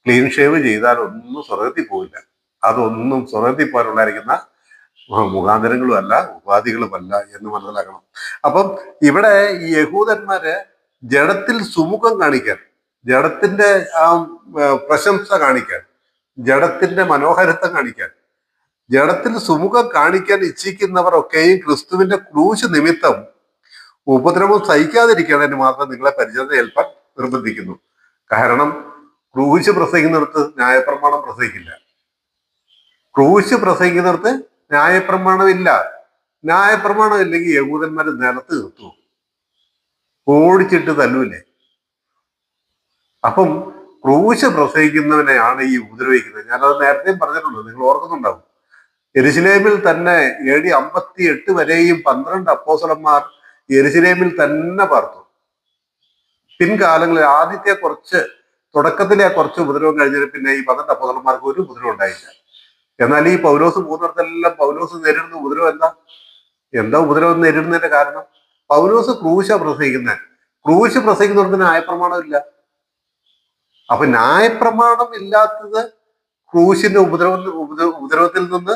Speaker 1: ക്ലീൻ ഷേവ് ചെയ്താലും ഒന്നും സ്വർഗത്തിൽ പോയില്ല. അതൊന്നും സ്വർഗത്തിൽ പോകാനുണ്ടായിരിക്കുന്ന മുഖാന്തരങ്ങളും അല്ല, ഉപാധികളുമല്ല എന്ന് മനസ്സിലാക്കണം. അപ്പം ഇവിടെ ഈ യഹൂദന്മാര് ജഡത്തിൽ സുമുഖം കാണിക്കാൻ, ജഡത്തിന്റെ ആ പ്രശംസ കാണിക്കാൻ, ജഡത്തിന്റെ മനോഹരത്വം കാണിക്കാൻ, ജഡത്തിൽ സുമുഖം കാണിക്കാൻ ഇച്ഛിക്കുന്നവർ ഒക്കെയും ക്രിസ്തുവിന്റെ ക്രൂശ് നിമിത്തം ഉപദ്രവം സഹിക്കാതിരിക്കേണ്ടതിന് മാത്രം നിങ്ങളെ പരിചയം ഏൽപ്പാൻ നിർബന്ധിക്കുന്നു. കാരണം ക്രൂശ് പ്രസംഗിക്കുന്നിടത്ത് ന്യായപ്രമാണം പ്രസംഗിക്കില്ല. ക്രൂശ് പ്രസംഗിക്കുന്നിടത്ത് ന്യായപ്രമാണം ഇല്ല. ന്യായപ്രമാണം ഇല്ലെങ്കിൽ യഹൂദന്മാര് നിലത്ത് നിർത്തുവോ? ഓടിച്ചിട്ട് തല്ലൂലേ? അപ്പം ക്രൂശ് പ്രസംഗിക്കുന്നവനെയാണ് ഈ ഉപദ്രവിക്കുന്നത്. ഞാനത് നേരത്തെയും പറഞ്ഞിട്ടുണ്ട്, നിങ്ങൾ ഓർക്കുന്നുണ്ടാവും. യെരുശലേമിൽ തന്നെ AD 58 വരെയും 12 അപ്പോസ്തലന്മാർ യെരുശലേമിൽ തന്നെ പാർത്തു. പിൻകാലങ്ങളിൽ ആദ്യത്തെ തുടക്കത്തിലെ കുറച്ച് ഉപദ്രവം കഴിഞ്ഞാൽ പിന്നെ ഈ 12 അപ്പോസ്തലന്മാർക്ക് ഒരു ഉപദ്രവം ഉണ്ടായില്ല. എന്നാൽ ഈ പൗലോസ് പോകുന്നിടത്തെല്ലാം പൗലോസ് നേരിടുന്ന ഉപദ്രവം എന്താ ഉപദ്രവം നേരിടുന്നതിന്റെ കാരണം? പൗലോസ് ക്രൂശ് പ്രസംഗിക്കുന്നവർക്ക് ന്യായപ്രമാണം ഇല്ല. അപ്പൊ ന്യായപ്രമാണം ഇല്ലാത്തത് ക്രൂശിന്റെ ഉപദ്രവത്തിൽ നിന്ന്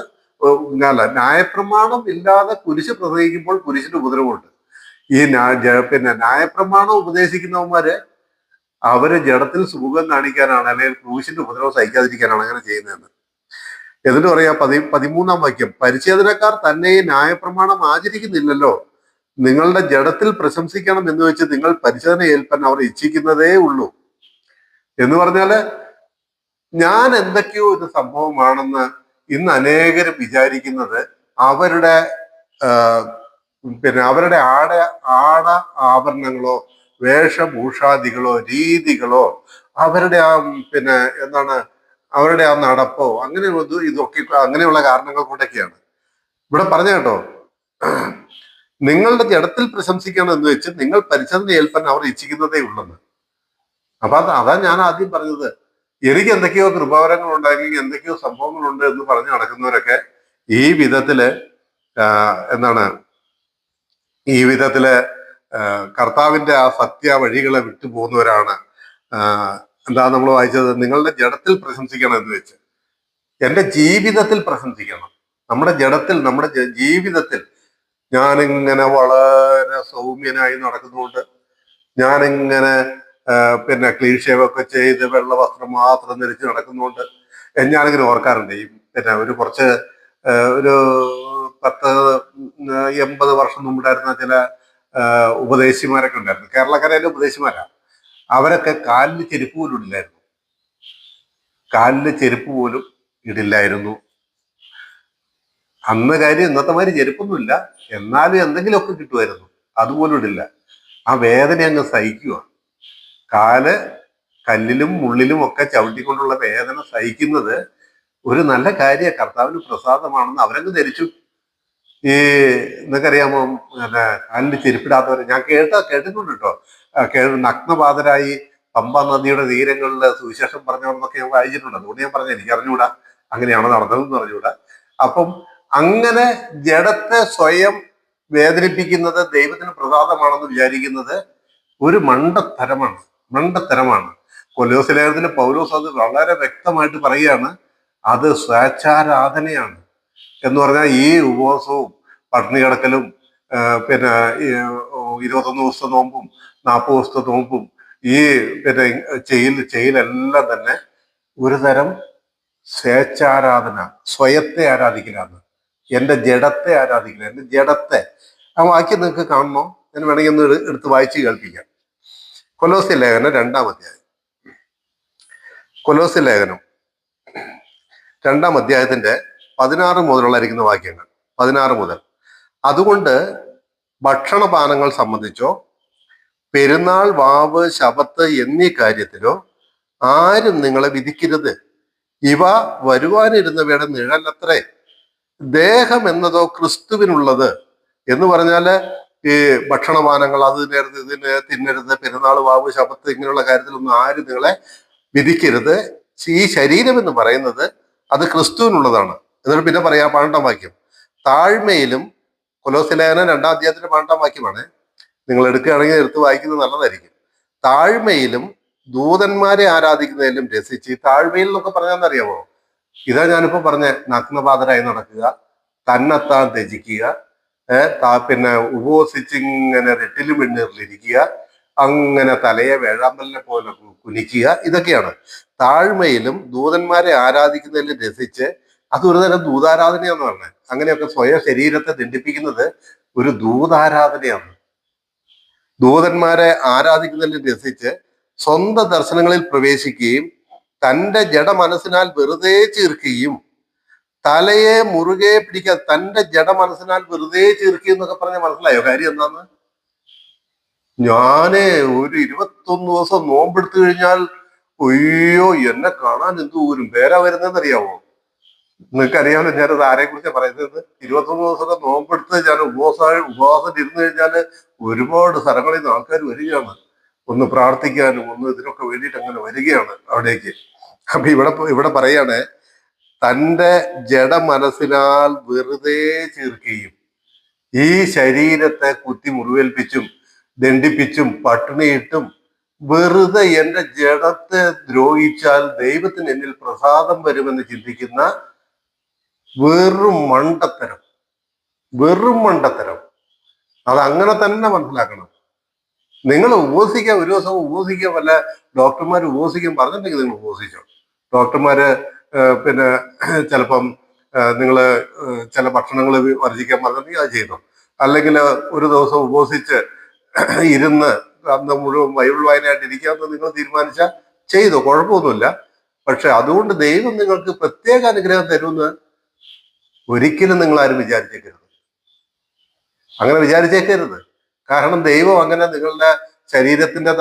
Speaker 1: അല്ല, ന്യായപ്രമാണം ഇല്ലാതെ കുരിശ് പ്രസംഗിക്കുമ്പോൾ കുരിശിന്റെ ഉപദ്രവമുണ്ട്. ഈ പിന്നെ ന്യായപ്രമാണം ഉപദേശിക്കുന്നവന്മാര് അവര് ജഡത്തിൽ സുഖം കാണിക്കാനാണ്, അല്ലെങ്കിൽ ക്രൂശിന്റെ ഉപദ്രവം സഹിക്കാതിരിക്കാനാണ് അങ്ങനെ ചെയ്യുന്നതെന്ന്. എന്നിട്ട് പറയാ 13-ാം വാക്യം, പരിച്ഛേദനക്കാർ തന്നെ ന്യായപ്രമാണം ആചരിക്കുന്നില്ലല്ലോ, നിങ്ങളുടെ ജഡത്തിൽ പ്രശംസിക്കണം എന്ന് വെച്ച് നിങ്ങൾ പരിച്ഛേദന ഏൽപ്പാൻ അവർ ഇച്ഛിക്കുന്നതേ ഉള്ളൂ. എന്ന് പറഞ്ഞാല് ഞാൻ എന്തൊക്കെയോ ഇത് സംഭവമാണെന്ന് ഇന്ന് അനേകരും വിചാരിക്കുന്നത് അവരുടെ അവരുടെ ആഭരണങ്ങളോ വേഷഭൂഷാദികളോ രീതികളോ അവരുടെ അവരുടെ നടപ്പോ അങ്ങനെ ഇതൊക്കെ അങ്ങനെയുള്ള കാരണങ്ങൾ കൊണ്ടൊക്കെയാണ്. ഇവിടെ പറഞ്ഞ കേട്ടോ, നിങ്ങളുടെ ജഡത്തിൽ പ്രശംസിക്കണം എന്ന് വെച്ച് നിങ്ങൾ പരിച്ഛേദന ഏൽപ്പാൻ അവർ ഇച്ഛിക്കുന്നതേ ഉള്ളെന്ന്. അപ്പൊ അതാ ഞാൻ ആദ്യം പറഞ്ഞത്. എനിക്ക് എന്തൊക്കെയോ കൃപാവരങ്ങൾ ഉണ്ടായെങ്കിൽ എന്തൊക്കെയോ സംഭവങ്ങളുണ്ട് എന്ന് പറഞ്ഞു നടക്കുന്നവരൊക്കെ ഈ വിധത്തില് കർത്താവിന്റെ ആ സത്യ വഴികളെ വിട്ടുപോകുന്നവരാണ്. നമ്മൾ വായിച്ചത്, നിങ്ങളുടെ ജഡത്തിൽ പ്രശംസിക്കണം എന്ന് വെച്ച്. എന്റെ ജീവിതത്തിൽ പ്രശംസിക്കണം. നമ്മുടെ ജീവിതത്തിൽ ഞാനിങ്ങനെ വളരെ സൗമ്യനായി നടക്കുന്നുണ്ട്, ഞാനിങ്ങനെ ക്ലീൻ ഷേവ് ഒക്കെ ചെയ്ത് വെള്ള വസ്ത്രം മാത്രം ധരിച്ച് നടക്കുന്നുണ്ട്. ഞാനിങ്ങനെ ഓർക്കാറുണ്ട്, ഒരു 10-80 വർഷം മുമ്പുണ്ടായിരുന്ന ചില ഉപദേശിമാരൊക്കെ ഉണ്ടായിരുന്നു, കേരളക്കരയിലെ ഉപദേശിമാരാ. അവരൊക്കെ കാലിൽ ചെരുപ്പ് പോലും ഇടില്ലായിരുന്നു. അന്ന് കാര്യം ഇന്നത്തെ മാതിരി ചെരുപ്പൊന്നുമില്ല, എന്നാലും എന്തെങ്കിലുമൊക്കെ കിട്ടുമായിരുന്നു, അതുപോലും ഇടില്ല. ആ വേദന അങ്ങ് സഹിക്കുക. കാല് കല്ലിലും മുള്ളിലും ഒക്കെ ചവിട്ടിക്കൊണ്ടുള്ള വേദന സഹിക്കുന്നത് ഒരു നല്ല കാര്യ, കർത്താവിന് പ്രസാദമാണെന്ന് അവരങ്ങ് ധരിച്ചു. ഈ നിങ്ങൾക്കറിയാമോ, കാലിന് ചെരുപ്പിടാത്തവരെ ഞാൻ കേട്ടിട്ടുണ്ട് കേട്ടോ. നഗ്നപാതരായി പമ്പ നദിയുടെ തീരങ്ങളിൽ സുവിശേഷം പറഞ്ഞവരെന്നൊക്കെ ഞാൻ വായിച്ചിട്ടുണ്ട്. അതുകൊണ്ട് ഞാൻ പറഞ്ഞ എനിക്ക് അറിഞ്ഞുകൂടാ അങ്ങനെയാണോ നടന്നതെന്ന് അറിഞ്ഞുകൂടാ. അപ്പം അങ്ങനെ ജഡത്തെ സ്വയം വേദനിപ്പിക്കുന്നത് ദൈവത്തിന് പ്രസാദമാണെന്ന് വിചാരിക്കുന്നത് ഒരു മണ്ടത്തരമാണ്. കൊലോസ്യ ലേഖനത്തിൽ പൗലോസ് അത് വളരെ വ്യക്തമായിട്ട് പറയുകയാണ്, അത് സ്വേച്ഛാരാധനയാണ് എന്ന് പറഞ്ഞാൽ ഈ ഉപവാസവും പട്ടിണി കിടക്കലും 21 ദിവസത്തെ നോമ്പും 40 ദിവസത്തെ നോമ്പും ഈ ചെയ്യലെല്ലാം തന്നെ ഒരു തരം സ്വേച്ഛാരാധന, സ്വയത്തെ ആരാധിക്കലാണ്. എന്റെ ജഡത്തെ ആരാധിക്കില്ല, എന്റെ ജഡത്തെ. ആ വാക്യം നിങ്ങൾക്ക് കാണണോ? ഞാൻ വേണമെങ്കിൽ ഒന്ന് എടുത്ത് വായിച്ച് കേൾപ്പിക്കാം. കൊലോസ്യ ലേഖനം 2-ാം അധ്യായം. കൊലോസ്യ ലേഖനം 2-ാം അധ്യായത്തിന്റെ 16 മുതലുള്ളായിരിക്കുന്ന വാക്യങ്ങൾ. 16 മുതൽ. അതുകൊണ്ട് ഭക്ഷണപാനങ്ങൾ സംബന്ധിച്ചോ പെരുന്നാൾ, വാവ്, ശബത്ത് എന്നീ കാര്യത്തിലോ ആരും നിങ്ങളെ വിധിക്കരുത്. ഇവ വരുവാനിരുന്നവയുടെ നിഴലത്രേ. ദേഹം എന്നതോ ക്രിസ്തുവിനുള്ളത്. എന്ന് പറഞ്ഞാല് ഈ ഭക്ഷണപാനങ്ങൾ അത് ഇതിന് തിന്നരുത്, പെരുന്നാൾ, വാവ്, ശബത്ത് ഇങ്ങനെയുള്ള കാര്യത്തിലൊന്നും ആരും നിങ്ങളെ വിധിക്കരുത്. ഈ ശരീരം എന്ന് പറയുന്നത് അത് ക്രിസ്തുവിനുള്ളതാണ്. എന്നിട്ട് പിന്നെ പറയാം 12-ാം വാക്യം, താഴ്മയിലും. കൊലോസ്യ ലേഖനം 2-ാം അധ്യായത്തിന്റെ 12-ാം വാക്യമാണ്. നിങ്ങൾ എടുക്കുകയാണെങ്കിൽ എടുത്ത് വായിക്കുന്നത് നല്ലതായിരിക്കും. താഴ്മയിലും ദൂതന്മാരെ ആരാധിക്കുന്നതിലും രസിച്ച്. താഴ്മയിൽ എന്നൊക്കെ പറഞ്ഞാന്നറിയാമോ? ഇതാ ഞാനിപ്പോ പറഞ്ഞ, നഗ്നപാതരായി നടക്കുക, തന്നെത്താൻ ത്യജിക്കുക, ഉപവസിച്ചിങ്ങനെ രട്ടിലും വെണ്ണീറിലിരിക്കുക, അങ്ങനെ തലയെ വേഴാമ്പലിനെ പോലെ കുനിക്കുക. ഇതൊക്കെയാണ് താഴ്മയിലും ദൂതന്മാരെ ആരാധിക്കുന്നതിലും രസിച്ച്. അതൊരു തരം ദൂതാരാധനയാന്ന് പറഞ്ഞത്. അങ്ങനെയൊക്കെ സ്വയം ശരീരത്തെ ദണ്ഡിപ്പിക്കുന്നത് ഒരു ദൂതാരാധനയാണ്. ദൂതന്മാരെ ആരാധിക്കുന്നതിൽ രസിച്ച് സ്വന്തം ദർശനങ്ങളിൽ പ്രവേശിക്കുകയും തൻ്റെ ജഡ മനസ്സിനാൽ വെറുതെ ചീർക്കുകയും തലയെ മുറുകെ പിടിക്കാതെ തന്റെ ജഡ മനസ്സിനാൽ വെറുതെ ചീർക്കി എന്നൊക്കെ പറഞ്ഞാൽ മനസ്സിലായോ കാര്യം എന്താന്ന്? ഞാന് ഒരു 21 ദിവസം നോമ്പെടുത്തു കഴിഞ്ഞാൽ അയ്യോ എന്നെ കാണാൻ എന്തോരും പേരാ വരുന്നതെന്ന് അറിയാവോ? നിങ്ങൾക്ക് അറിയാമല്ലോ ഞാനത് ആരെ കുറിച്ചാണ് പറയുന്നത്. 21 ദിവസമൊക്കെ നോമ്പെടുത്ത് ഞാൻ ഉപവാസം ഇരുന്ന് കഴിഞ്ഞാല് ഒരുപാട് സ്ഥലങ്ങളിൽ നിന്ന് ആൾക്കാർ വരികയാണ്. ഒന്ന് പ്രാർത്ഥിക്കാനും ഒന്ന് ഇതിനൊക്കെ വേണ്ടിയിട്ട് അങ്ങനെ വരികയാണ് അവിടേക്ക്. അപ്പൊ ഇവിടെ പറയാണ് തന്റെ ജഡ മനസ്സിനാൽ വെറുതെ ചീർക്കുകയും ഈ ശരീരത്തെ കുത്തി മുറിവേൽപ്പിച്ചും ദണ്ഡിപ്പിച്ചും പട്ടിണിയിട്ടും വെറുതെ എന്റെ ജഡത്തെ ദ്രോഹിച്ചാൽ ദൈവത്തിന് എന്നിൽ പ്രസാദം വരുമെന്ന് ചിന്തിക്കുന്ന വെറും മണ്ടത്തരം. വെറും മണ്ടത്തരം. അത് അങ്ങനെ തന്നെ മനസ്സിലാക്കണം. നിങ്ങൾ ഉപവസിക്കാൻ ഒരു ദിവസം ഉപവസിക്കാൻ വല്ല ഡോക്ടർമാർ ഉപവസിക്കാൻ പറഞ്ഞിട്ടുണ്ടെങ്കിൽ നിങ്ങൾ ഉപവസിച്ചോ. ഡോക്ടർമാര് പിന്നെ ചിലപ്പം നിങ്ങൾ ചില ഭക്ഷണങ്ങൾ വർജിക്കാൻ പറഞ്ഞിട്ടുണ്ടെങ്കിൽ അത് ചെയ്തോ. അല്ലെങ്കിൽ ഒരു ദിവസം ഉപവസിച്ച് ഇരുന്ന് അന്ന് മുഴുവൻ ബൈബിൾ വായനയായിട്ട് ഇരിക്കാമെന്ന് നിങ്ങൾ തീരുമാനിച്ചാൽ ചെയ്തോ, കുഴപ്പമൊന്നുമില്ല. പക്ഷെ അതുകൊണ്ട് ദൈവം നിങ്ങൾക്ക് പ്രത്യേക അനുഗ്രഹം തരുമെന്ന് ഒരിക്കലും നിങ്ങൾ ആരും വിചാരിച്ചേക്കരുത്. അങ്ങനെ വിചാരിച്ചേക്കരുത്. കാരണം ദൈവം അങ്ങനെ നിങ്ങളുടെ ശരീരത്തിന്റെ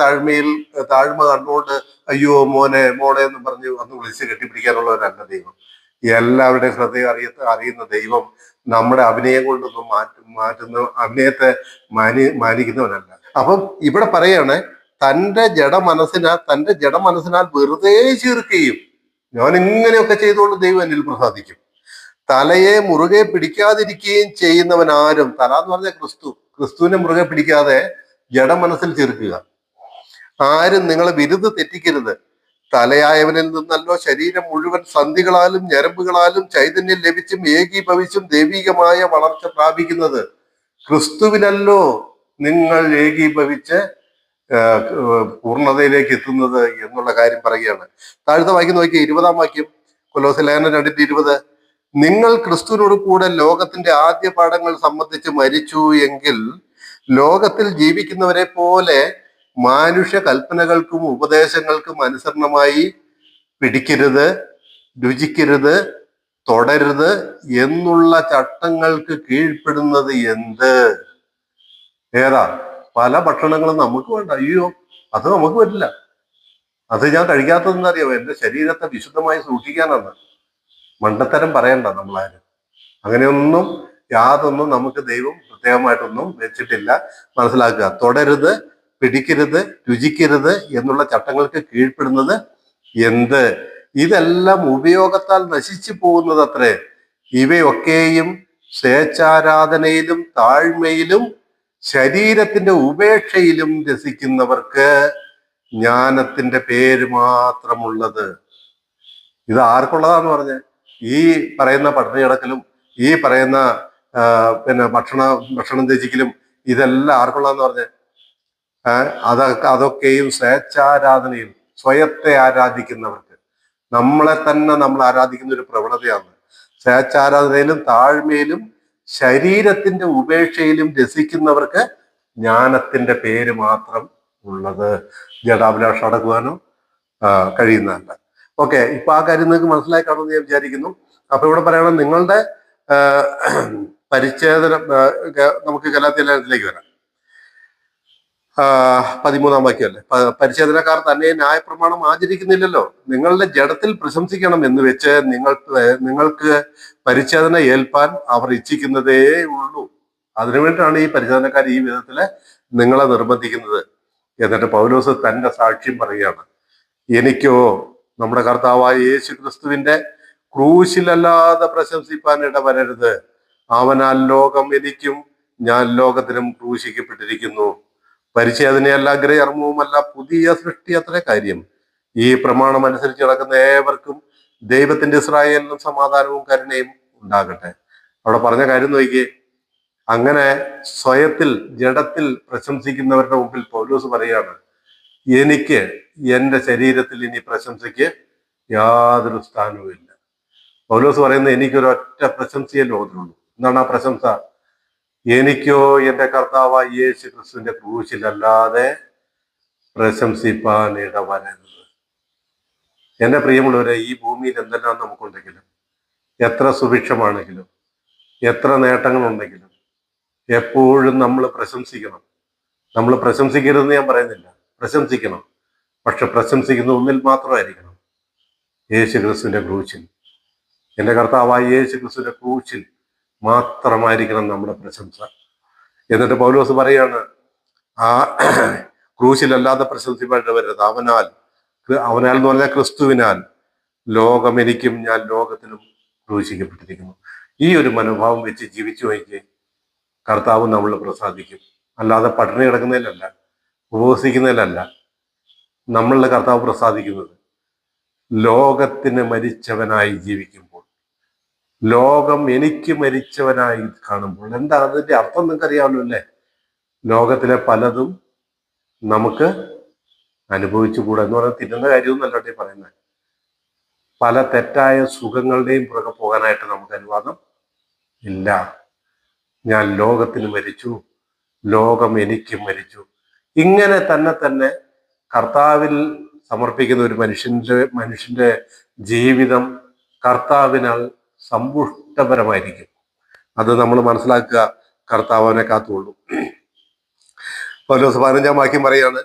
Speaker 1: താഴ്മ കണ്ടുകൊണ്ട് അയ്യോ മോനെ മോളെ എന്ന് പറഞ്ഞ് വന്ന് വിളിച്ച് കെട്ടിപ്പിടിക്കാനുള്ളവരല്ല ദൈവം. എല്ലാവരുടെയും ഹൃദയം അറിയുന്ന ദൈവം നമ്മുടെ അഭിനയം കൊണ്ടൊന്നും മാറ്റുന്ന അഭിനയത്തെ മാനിക്കുന്നവനല്ല. അപ്പം ഇവിടെ പറയാണ് തന്റെ ജഡ മനസ്സിനാൽ വെറുതെ ചീർക്കുകയും ഞാൻ ഇങ്ങനെയൊക്കെ ചെയ്തുകൊണ്ട് ദൈവം എന്നിൽ പ്രസാദിക്കും. തലയെ മുറുകെ പിടിക്കാതിരിക്കുകയും ചെയ്യുന്നവൻ ആരും, തല എന്ന് പറഞ്ഞ ക്രിസ്തുവിനെ മുറുകെ പിടിക്കാതെ ജഡ മനസ്സിൽ ചേർക്കുക. ആരും നിങ്ങളെ വിരുദ്ധ തെറ്റിക്കരുത്. തലയായവനിൽ നിന്നല്ലോ ശരീരം മുഴുവൻ സന്ധികളാലും ഞരമ്പുകളാലും ചൈതന്യം ലഭിച്ചും ഏകീഭവിച്ചും ദൈവികമായ വളർച്ച പ്രാപിക്കുന്നത്. ക്രിസ്തുവിനല്ലോ നിങ്ങൾ ഏകീഭവിച്ച് പൂർണ്ണതയിലേക്ക് എത്തുന്നത് എന്നുള്ള കാര്യം പറയുകയാണ്. താഴത്തെ വാക്യം നോക്കിയ 20-ാം വാക്യം, കൊലോസ്യർ 2:20. നിങ്ങൾ ക്രിസ്തുവിനോട് കൂടെ ലോകത്തിന്റെ ആദ്യ പാഠങ്ങൾ സംബന്ധിച്ച് മരിച്ചു എങ്കിൽ ലോകത്തിൽ ജീവിക്കുന്നവരെ പോലെ മാനുഷ്യ കൽപ്പനകൾക്കും ഉപദേശങ്ങൾക്കും അനുസരണമായി പിടിക്കരുത്, രുചിക്കരുത്, തുടരുത് എന്നുള്ള ചട്ടങ്ങൾക്ക് കീഴ്പ്പെടുന്നത് എന്ത്? ഏതാ? പല ഭക്ഷണങ്ങളും നമുക്ക് വേണ്ട. അയ്യോ അത് നമുക്ക് പറ്റില്ല, അത് ഞാൻ കഴിക്കാത്തതെന്നറിയാമോ? എന്റെ ശരീരത്തെ വിശുദ്ധമായി സൂക്ഷിക്കാനാണ്. മണ്ടത്തരം പറയണ്ട നമ്മളാരും. അങ്ങനെയൊന്നും യാതൊന്നും നമുക്ക് ദൈവം പ്രത്യേകമായിട്ടൊന്നും വെച്ചിട്ടില്ല. മനസ്സിലാക്കുക. തുടരുത്, പിടിക്കരുത്, രുചിക്കരുത് എന്നുള്ള ചട്ടങ്ങൾക്ക് കീഴ്പ്പെടുന്നത് എന്ത്? ഇതെല്ലാം ഉപയോഗത്താൽ നശിച്ചു പോകുന്നത് അത്രേ. ഇവയൊക്കെയും സ്വേച്ഛാരാധനയിലും താഴ്മയിലും ശരീരത്തിന്റെ ഉപേക്ഷയിലും രസിക്കുന്നവർക്ക് ജ്ഞാനത്തിന്റെ പേര് മാത്രമുള്ളത്. ഇത് ആർക്കുള്ളതാന്ന് പറഞ്ഞ് ഈ പറയുന്ന പട്ടിണി കിടക്കലും ഈ പറയുന്ന ഭക്ഷണം ത്യജിക്കലും ഇതെല്ലാം ആർക്കുള്ളതെന്ന് പറഞ്ഞ് അതൊക്കെയും സ്വേച്ഛാരാധനയും സ്വയത്തെ ആരാധിക്കുന്നവർക്ക്, നമ്മളെ തന്നെ നമ്മൾ ആരാധിക്കുന്ന ഒരു പ്രവണതയാണ്. സ്വേച്ഛാരാധനയിലും താഴ്മയിലും ശരീരത്തിന്റെ ഉപേക്ഷയിലും രസിക്കുന്നവർക്ക് ജ്ഞാനത്തിന്റെ പേര് മാത്രം ഉള്ളത്. ജഡാഭിലാഷം അടക്കുവാനോ കഴിയുന്നതല്ല. ഓക്കെ, ഇപ്പൊ ആ കാര്യം നിങ്ങൾക്ക് മനസ്സിലായി കാണുമെന്ന് ഞാൻ വിചാരിക്കുന്നു. അപ്പൊ ഇവിടെ പറയണം നിങ്ങളുടെ പരിച്ഛേദന, നമുക്ക് ഗലാത്യ ലേഖനത്തിലേക്ക് വരാം. 13-ാം വാക്യമല്ലേ, പരിച്ഛേദനക്കാർ തന്നെ ന്യായപ്രമാണം ആചരിക്കുന്നില്ലല്ലോ, നിങ്ങളുടെ ജഡത്തിൽ പ്രശംസിക്കണം എന്ന് വെച്ച് നിങ്ങൾക്ക് പരിച്ഛേദന ഏൽപ്പാൻ അവർ ഇച്ഛിക്കുന്നതേ ഉള്ളൂ. അതിനുവേണ്ടിയാണ് ഈ പരിച്ഛേദനക്കാർ ഈ വിധത്തില് നിങ്ങളെ നിർബന്ധിക്കുന്നത്. എന്നിട്ട് പൗലോസ് തന്റെ സാക്ഷ്യം പറയുകയാണ്. എനിക്കോ നമ്മുടെ കർത്താവായ യേശു ക്രിസ്തുവിന്റെ ക്രൂശിലല്ലാതെ പ്രശംസിപ്പാൻ ഇടവരരുത്. അവനാൽ ലോകം എനിക്കും ഞാൻ ലോകത്തിനും ക്രൂശിക്കപ്പെട്ടിരിക്കുന്നു. പരിച്ഛേദനയല്ല, ഗ്രഹർമ്മവുമല്ല, പുതിയ സൃഷ്ടി അത്ര കാര്യം. ഈ പ്രമാണം അനുസരിച്ച് നടക്കുന്ന ഏവർക്കും ദൈവത്തിന്റെ ഇസ്രായേലിനും സമാധാനവും കരുണയും ഉണ്ടാകട്ടെ. അവിടെ പറഞ്ഞ കാര്യം നോക്കിയേ. അങ്ങനെ സ്വയത്തിൽ ജഡത്തിൽ പ്രശംസിക്കുന്നവരുടെ മുമ്പിൽ പൗലോസ് പറയാണ്, എനിക്ക് എന്റെ ശരീരത്തിൽ ഇനി പ്രശംസയ്ക്ക് യാതൊരു സ്ഥാനവും ഇല്ല. പൗലോസ് പറയുന്നത് എനിക്കൊരൊറ്റ പ്രശംസയെ ലോകത്തിലുള്ളൂ. എന്താണ് ആ പ്രശംസ? എനിക്കോ എന്റെ കർത്താവായ യേശു ക്രിസ്തുവിന്റെ ക്രൂശിലല്ലാതെ പ്രശംസിപ്പാൻ ഇടവരരുത്. എന്റെ പ്രിയമുള്ളവരെ, ഈ ഭൂമിയിൽ എന്തെല്ലാം നമുക്കുണ്ടെങ്കിലും എത്ര സുഭിക്ഷമാണെങ്കിലും എത്ര നേട്ടങ്ങളുണ്ടെങ്കിലും എപ്പോഴും നമ്മൾ പ്രശംസിക്കണം. നമ്മൾ പ്രശംസിക്കരുതെന്ന് ഞാൻ പറയുന്നില്ല, പ്രശംസിക്കണം. പക്ഷെ പ്രശംസിക്കുന്ന ഒന്നിൽ മാത്രമായിരിക്കണം, യേശു ക്രിസ്തുവിന്റെ ക്രൂശിൽ. എൻ്റെ കർത്താവായ യേശു ക്രിസ്തുവിന്റെ ക്രൂശിൽ മാത്രമായിരിക്കണം നമ്മുടെ പ്രശംസ. എന്നിട്ട് പൗലോസ് പറയാണ്, ആ ക്രൂശിലല്ലാതെ പ്രശംസിപ്പായിട്ട് വരരുത്. അവനാൽ എന്ന് പറഞ്ഞാൽ ക്രിസ്തുവിനാൽ ലോകം എനിക്കും ഞാൻ ലോകത്തിനും ക്രൂശിക്കപ്പെട്ടിരിക്കുന്നു. ഈ ഒരു മനോഭാവം വെച്ച് ജീവിച്ചു നോക്കി കർത്താവ് നമ്മൾ പ്രസാദിക്കും. അല്ലാതെ പട്ടിണി കിടക്കുന്നതിലല്ല, ഉപവസിക്കുന്നതിലല്ല നമ്മളുടെ കർത്താവ് പ്രസാദിക്കുന്നത്. ലോകത്തിന് മരിച്ചവനായി ജീവിക്കുമ്പോൾ, ലോകം എനിക്ക് മരിച്ചവനായി കാണുമ്പോൾ. എന്താ അതിന്റെ അർത്ഥം നിങ്ങൾക്ക് അറിയാമല്ലോ അല്ലേ? ലോകത്തിലെ പലതും നമുക്ക് അനുഭവിച്ചുകൂടാ എന്ന് പറഞ്ഞാൽ തിന്നുന്ന കാര്യമൊന്നും അല്ലോട്ടെ പറയുന്നത്. പല തെറ്റായ സുഖങ്ങളുടെയും പുറകെ പോകാനായിട്ട് നമുക്ക് അനുവാദം ഇല്ല. ഞാൻ ലോകത്തിന് മരിച്ചു, ലോകം എനിക്ക് മരിച്ചു. ഇങ്ങനെ തന്നെ കർത്താവിൽ സമർപ്പിക്കുന്ന ഒരു മനുഷ്യന്റെ ജീവിതം കർത്താവിനാൽ സമ്പുഷ്ടപരമായിരിക്കും. അത് നമ്മൾ മനസ്സിലാക്കുക. കർത്താവ് അവനെ കാത്തുകൊള്ളും. പൗലോസ് 15-ാം വാക്യം പറയാണ്,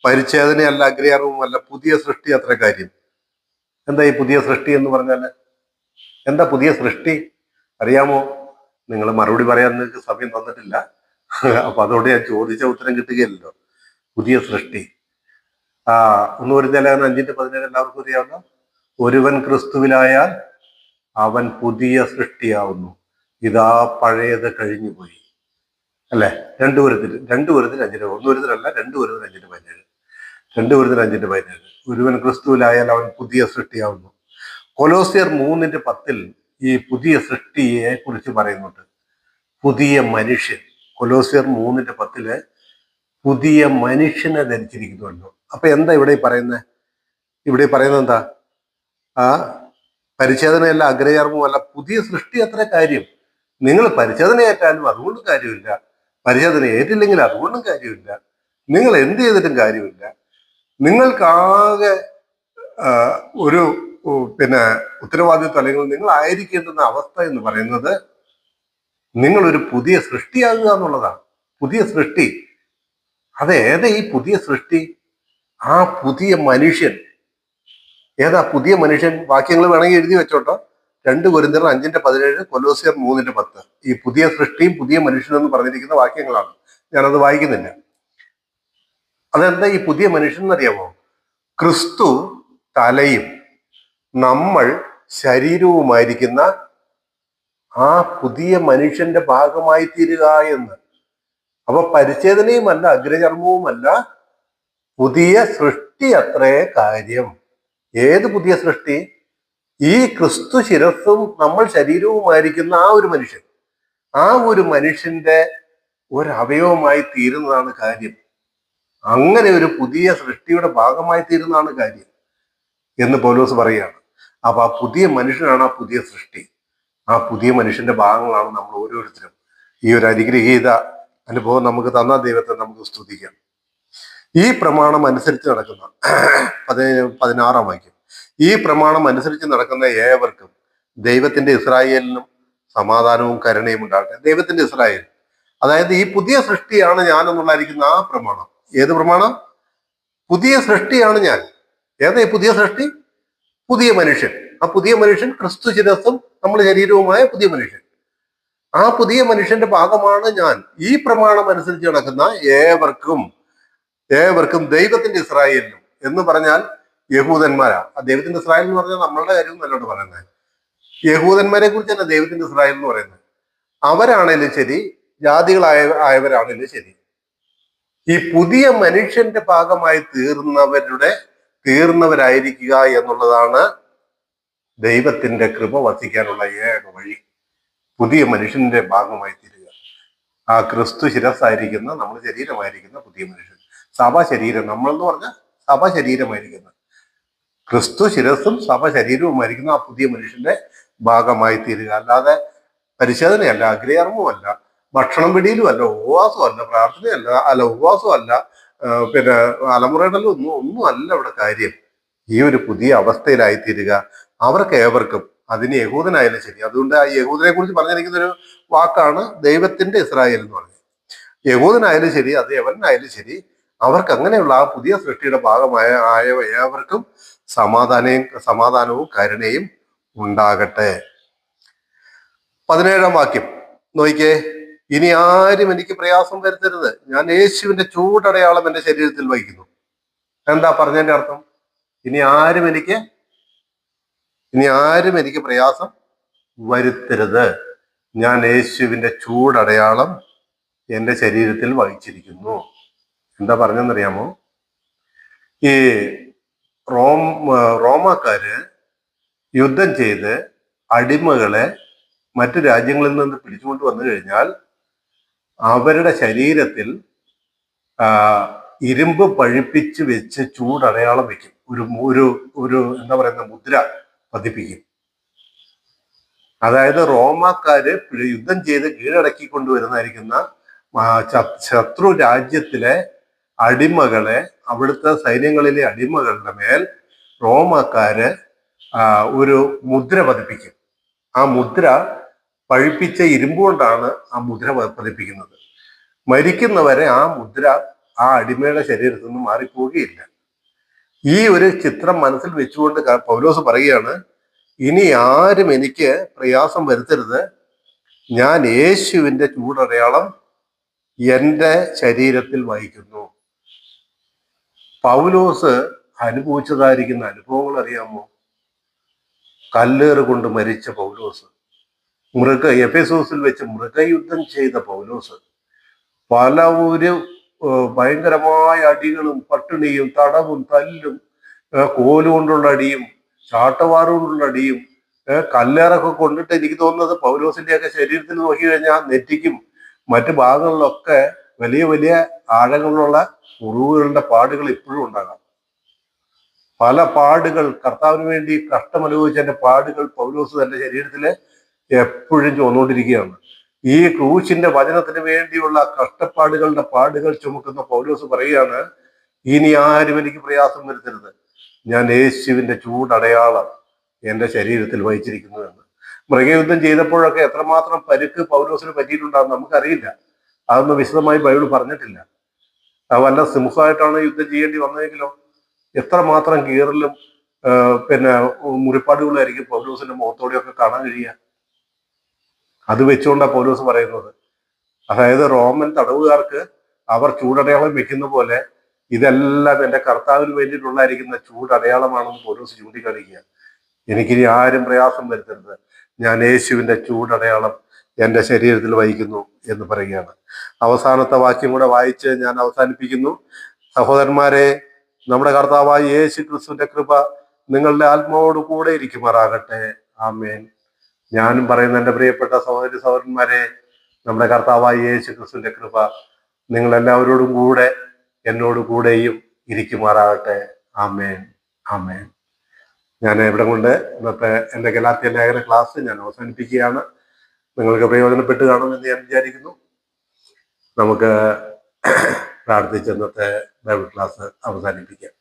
Speaker 1: പരിച്ഛേദനയല്ല അഗ്രഹവുമല്ല, പുതിയ സൃഷ്ടി അത്ര കാര്യം. എന്താ ഈ പുതിയ സൃഷ്ടി എന്ന് പറഞ്ഞാൽ? എന്താ പുതിയ സൃഷ്ടി അറിയാമോ? നിങ്ങൾ മറുപടി പറയാൻ നിങ്ങൾക്ക് സമയം തന്നിട്ടില്ല. അപ്പൊ അതോടെ ഞാൻ ചോദിച്ച ഉത്തരം കിട്ടുകയില്ലല്ലോ. പുതിയ സൃഷ്ടി 1 കൊരിന്ത്യർ 5:17 എല്ലാവർക്കും അറിയാമല്ലോ. ഒരുവൻ ക്രിസ്തുവിലായാൽ അവൻ പുതിയ സൃഷ്ടിയാവുന്നു, ഇതാ പഴയത് കഴിഞ്ഞുപോയി. അല്ലെ? 2 കൊരിന്ത്യർ 5:17, 1 കൊരിന്ത്യർ അല്ല, 2 കൊരിന്ത്യർ 5:17. 2 കൊരിന്ത്യർ 5:17, ഒരുവൻ ക്രിസ്തുവിലായാൽ അവൻ പുതിയ സൃഷ്ടിയാവുന്നു. കൊലോസ്യർ 3:10 ഈ പുതിയ സൃഷ്ടിയെ കുറിച്ച് പറയുന്നുണ്ട്. പുതിയ മനുഷ്യൻ. കൊലോസ്യർ 3:10 പുതിയ മനുഷ്യനെ ധരിച്ചിരിക്കുന്നുവല്ലോ. അപ്പൊ എന്താ ഇവിടെ പറയുന്നത്? ഇവിടെ പറയുന്നത് എന്താ? പരിച്ഛേദനയല്ല അഗ്രചർമ്മമല്ല, പുതിയ സൃഷ്ടി അത്ര കാര്യം. നിങ്ങൾ പരിച്ഛേദന ഏറ്റാലും അതുകൊണ്ടും കാര്യമില്ല, പരിച്ഛേദന ഏറ്റില്ലെങ്കിൽ അതുകൊണ്ടും കാര്യമില്ല, നിങ്ങൾ എന്ത് ചെയ്തിട്ടും കാര്യമില്ല. നിങ്ങൾക്കാകെ ഒരു ഉത്തരവാദിത്വം അല്ലെങ്കിൽ നിങ്ങൾ ആയിരിക്കേണ്ടുന്ന അവസ്ഥ എന്ന് പറയുന്നത് നിങ്ങളൊരു പുതിയ സൃഷ്ടിയാകുക എന്നുള്ളതാണ്. പുതിയ സൃഷ്ടി. അതേതാ ഈ പുതിയ സൃഷ്ടി? ആ പുതിയ മനുഷ്യൻ ഏതാ? പുതിയ മനുഷ്യൻ വാക്യങ്ങൾ വേണമെങ്കിൽ എഴുതി വെച്ചോട്ടോ. 2 കൊരിന്ത്യർ 5:17, കൊലോസ്യർ 3:10. ഈ പുതിയ സൃഷ്ടിയും പുതിയ മനുഷ്യനെന്ന് പറഞ്ഞിരിക്കുന്ന വാക്യങ്ങളാണ്. ഞാനത് വായിക്കുന്നില്ല. അതെന്താ ഈ പുതിയ മനുഷ്യൻ എന്നറിയാമോ? ക്രിസ്തു തലയും നമ്മൾ ശരീരവുമായിരിക്കുന്ന ആ പുതിയ മനുഷ്യന്റെ ഭാഗമായി തീരുക എന്ന്. അപ്പൊ പരിച്ഛേദനയുമല്ല അഗ്രചർമ്മവുമല്ല, പുതിയ സൃഷ്ടി അത്രേ കാര്യം. ഏത് പുതിയ സൃഷ്ടി? ഈ ക്രിസ്തു ശിരസ്സും നമ്മൾ ശരീരവുമായിരിക്കുന്ന ആ ഒരു മനുഷ്യൻ, ആ ഒരു മനുഷ്യന്റെ ഒരവയവമായി തീരുന്നതാണ് കാര്യം. അങ്ങനെ ഒരു പുതിയ സൃഷ്ടിയുടെ ഭാഗമായി തീരുന്നതാണ് കാര്യം എന്ന് പൗലോസ് പറയുകയാണ്. അപ്പൊ ആ പുതിയ മനുഷ്യനാണ് ആ പുതിയ സൃഷ്ടി. ആ പുതിയ മനുഷ്യന്റെ ഭാഗങ്ങളാണ് നമ്മൾ ഓരോരുത്തരും. ഈ ഒരു അനുഗ്രഹീത അനുഭവം നമുക്ക് തന്ന ദൈവത്തെ നമുക്ക് സ്തുതിക്കാം. ഈ പ്രമാണം അനുസരിച്ച് നടക്കുന്ന 16-ാം വാക്യം, ഈ പ്രമാണം അനുസരിച്ച് നടക്കുന്ന ഏവർക്കും ദൈവത്തിന്റെ ഇസ്രായേലിനും സമാധാനവും കരുണയും ഉണ്ടാകട്ടെ. ദൈവത്തിന്റെ ഇസ്രായേൽ, അതായത് ഈ പുതിയ സൃഷ്ടിയാണ് ഞാൻ എന്നുള്ളതായിരിക്കുന്ന ആ പ്രമാണം. ഏത് പ്രമാണം? പുതിയ സൃഷ്ടിയാണ് ഞാൻ. ഏതാ ഈ പുതിയ സൃഷ്ടി? പുതിയ മനുഷ്യൻ. ആ പുതിയ മനുഷ്യൻ ക്രിസ്തു ശിരസ്സും നമ്മൾ ശരീരവുമായ പുതിയ മനുഷ്യൻ. ആ പുതിയ മനുഷ്യന്റെ ഭാഗമാണ് ഞാൻ. ഈ പ്രമാണം അനുസരിച്ച് നടക്കുന്ന ഏവർക്കും ദൈവത്തിന്റെ ഇസ്രായേലിനും എന്ന് പറഞ്ഞാൽ യഹൂദന്മാരാ. ആ ദൈവത്തിന്റെ ഇസ്രായേൽ എന്ന് പറഞ്ഞാൽ നമ്മളുടെ കാര്യം നല്ലോട്ട് പറയുന്നത്. യഹൂദന്മാരെ കുറിച്ച് തന്നെ ദൈവത്തിന്റെ ഇസ്രായേൽ എന്ന് പറയുന്നത്. അവരാണേലും ശരി, ജാതികളായവരാണേലും ശരി, ഈ പുതിയ മനുഷ്യന്റെ ഭാഗമായി തീർന്നവരായിരിക്കുക എന്നുള്ളതാണ് ദൈവത്തിന്റെ കൃപ വസിക്കാനുള്ള ഏക വഴി. പുതിയ മനുഷ്യന്റെ ഭാഗമായി തീരുക. ആ ക്രിസ്തു ശിരസ്സായിരിക്കുന്ന, നമ്മൾ ശരീരമായിരിക്കുന്ന പുതിയ മനുഷ്യൻ, സഭ ശരീരം. നമ്മളെന്ന് പറഞ്ഞാൽ സഭ ശരീരമായിരിക്കുന്ന, ക്രിസ്തു ശിരസ്സും സഭ ശരീരവുമായിരിക്കുന്ന ആ പുതിയ മനുഷ്യന്റെ ഭാഗമായി തീരുക. അല്ലാതെ പരിശോധനയല്ല, അഗ്രചർമ്മമല്ല, ഭക്ഷണം പിടിയിലുമല്ല, ഉപവാസമല്ല, പ്രാർത്ഥനയല്ല, ഉപവാസമല്ല, അലമുറയിടലും ഒന്നും അല്ല ഇവിടെ കാര്യം. ഈ ഒരു പുതിയ അവസ്ഥയിലായിത്തീരുക. അവർക്ക് ഏവർക്കും അതിന് യഹൂദനായാലും ശരി. അതുകൊണ്ട് ആ യഹൂദനെ കുറിച്ച് പറഞ്ഞിരിക്കുന്ന ഒരു വാക്കാണ് ദൈവത്തിന്റെ ഇസ്രായേൽ എന്ന് പറഞ്ഞത്. യഹൂദനായാലും ശരി, അത് യവനായാലും ശരി, അവർക്ക് അങ്ങനെയുള്ള ആ പുതിയ സൃഷ്ടിയുടെ ഭാഗമായ ഏവർക്കും സമാധാനവും കരുണയും ഉണ്ടാകട്ടെ. 17-ാം വാക്യം നോക്കിക്കേ. ഇനി ആരും എനിക്ക് പ്രയാസം വരുത്തരുത്, ഞാൻ യേശുവിന്റെ ചൂടടയാളം എന്റെ ശരീരത്തിൽ വഹിക്കുന്നു. എന്താ പറഞ്ഞതിന്റെ അർത്ഥം? ഇനി ആരും എനിക്ക് പ്രയാസം വരുത്തരുത്, ഞാൻ യേശുവിന്റെ ചൂടടയാളം എന്റെ ശരീരത്തിൽ വഹിച്ചിരിക്കുന്നു. എന്താ പറഞ്ഞെന്നറിയാമോ? ഈ റോമാക്കാര് യുദ്ധം ചെയ്ത് അടിമകളെ മറ്റു രാജ്യങ്ങളിൽ നിന്ന് പിടിച്ചുകൊണ്ട് വന്നു കഴിഞ്ഞാൽ അവരുടെ ശരീരത്തിൽ ഇരുമ്പ് പഴിപ്പിച്ച് വെച്ച് ചൂടടയാളം വെക്കും. ഒരു എന്താ പറയുന്ന മുദ്ര പതിപ്പിക്കും. അതായത് റോമാക്കാര് യുദ്ധം ചെയ്ത് കീഴടക്കി കൊണ്ടുവരുന്നതായിരിക്കുന്ന ശത്രു രാജ്യത്തിലെ അടിമകളെ, അവിടുത്തെ സൈന്യങ്ങളിലെ അടിമകളുടെ മേൽ റോമാക്കാര് ഒരു മുദ്ര പതിപ്പിക്കും. ആ മുദ്ര പഴിപ്പിച്ച ഇരുമ്പ് കൊണ്ടാണ് ആ മുദ്ര പതിപ്പിക്കുന്നത്. മരിക്കുന്നവരെ ആ മുദ്ര ആ അടിമയുടെ ശരീരത്തിൽ നിന്ന് മാറിപ്പോവുകയില്ല. ഈ ഒരു ചിത്രം മനസ്സിൽ വെച്ചുകൊണ്ട് പൗലോസ് പറയുകയാണ്, ഇനി ആരും എനിക്ക് പ്രയാസം വരുത്തരുത്, ഞാൻ യേശുവിന്റെ ചൂടടയാളം എന്റെ ശരീരത്തിൽ വഹിക്കുന്നു. പൗലോസ് അനുഭവിച്ചതായിരിക്കുന്ന അനുഭവങ്ങൾ അറിയാമോ? കല്ലേറ് കൊണ്ട് മരിച്ച പൗലോസ്, എഫെസോസിൽ വെച്ച് മൃഗയുദ്ധം ചെയ്ത പൗലോസ്, പല ഭയങ്കരമായ അടികളും പട്ടിണിയും തടവും തല്ലും കോലുകൊണ്ടുള്ള അടിയും ചാട്ടവാറുകൊണ്ടുള്ള അടിയും കല്ലേറൊക്കെ കൊണ്ടിട്ട് എനിക്ക് തോന്നുന്നത് പൗലോസിന്റെയൊക്കെ ശരീരത്തിൽ നോക്കി കഴിഞ്ഞാൽ നെറ്റിക്കും മറ്റു ഭാഗങ്ങളിലൊക്കെ വലിയ വലിയ ആഴങ്ങളുള്ള മുറിവുകളുടെ പാടുകൾ ഇപ്പോഴും ഉണ്ടാകാം. പല പാടുകൾ, കർത്താവിന് വേണ്ടി കഷ്ടമനുഭവിച്ചതിന്റെ പാടുകൾ പൗലോസ് തന്റെ ശരീരത്തില് എപ്പോഴും ചുമന്നുകൊണ്ടിരിക്കുകയാണ്. ഈ ക്രൂശിന്റെ വചനത്തിന് വേണ്ടിയുള്ള കഷ്ടപ്പാടുകളുടെ പാടുകൾ ചുമക്കുന്ന പൗലോസ് പറയുകയാണ്, ഇനി ആരും എനിക്ക് പ്രയാസം വരുത്തരുത്, ഞാൻ യേശുവിന്റെ ചൂടടയാളം എന്റെ ശരീരത്തിൽ വഹിച്ചിരിക്കുന്നു എന്ന്. മൃഗയുദ്ധം ചെയ്തപ്പോഴൊക്കെ എത്രമാത്രം പരുക്ക് പൗലോസിന് പറ്റിയിട്ടുണ്ടാകും നമുക്കറിയില്ല. അതൊന്നും വിശദമായി ബൈബിൾ പറഞ്ഞിട്ടില്ല. വല്ല സിംഹമായിട്ടാണ് യുദ്ധം ചെയ്യേണ്ടി വന്നതെങ്കിലോ എത്രമാത്രം കീറലും മുറിപ്പാടുകളായിരിക്കും പൗലോസിന്റെ മുഖത്തോടെയൊക്കെ കാണാൻ കഴിയുക. അത് വെച്ചുകൊണ്ടാണ് പൗലോസ് പറയുന്നത്. അതായത് റോമൻ തടവുകാർക്ക് അവർ ചൂടടയാളം വെക്കുന്ന പോലെ ഇതെല്ലാം എൻ്റെ കർത്താവിന് വേണ്ടിയിട്ടുള്ളായിരിക്കുന്ന ചൂടടയാളമാണെന്ന് പൗലോസ് ചൂണ്ടിക്കാണിക്കുക. എനിക്കിനി ആരും പ്രയാസം വരുത്തരുത്, ഞാൻ യേശുവിന്റെ ചൂടടയാളം എൻ്റെ ശരീരത്തിൽ വഹിക്കുന്നു എന്ന് പറയുകയാണ്. അവസാനത്തെ വാക്യം കൂടെ വായിച്ച് ഞാൻ അവസാനിപ്പിക്കുന്നു. സഹോദരന്മാരെ, നമ്മുടെ കർത്താവായ യേശു ക്രിസ്തുവിന്റെ കൃപ നിങ്ങളുടെ ആത്മാവോട് കൂടെ ഇരിക്കുമാറാകട്ടെ. ആമേൻ. ഞാനും പറയുന്ന എൻ്റെ പ്രിയപ്പെട്ട സഹോദരന്മാരെ, നമ്മുടെ കർത്താവായ യേശു ക്രിസ്തുവിന്റെ കൃപ നിങ്ങളെല്ലാവരോടും കൂടെ എന്നോട് കൂടെയും ഇരിക്കുമാറാകട്ടെ. ആമേൻ, ആമേൻ. ഞാൻ ഇവിടെ കൊണ്ട് ഇന്നത്തെ എൻ്റെ ഗലാത്യ ലേഖന ക്ലാസ് ഞാൻ അവസാനിപ്പിക്കുകയാണ്. നിങ്ങൾക്ക് പ്രയോജനപ്പെട്ട് കാണുമെന്ന് ഞാൻ വിചാരിക്കുന്നു. നമുക്ക് പ്രാർത്ഥിച്ച് ഇന്നത്തെ ബൈബിൾ ക്ലാസ് അവസാനിപ്പിക്കാം.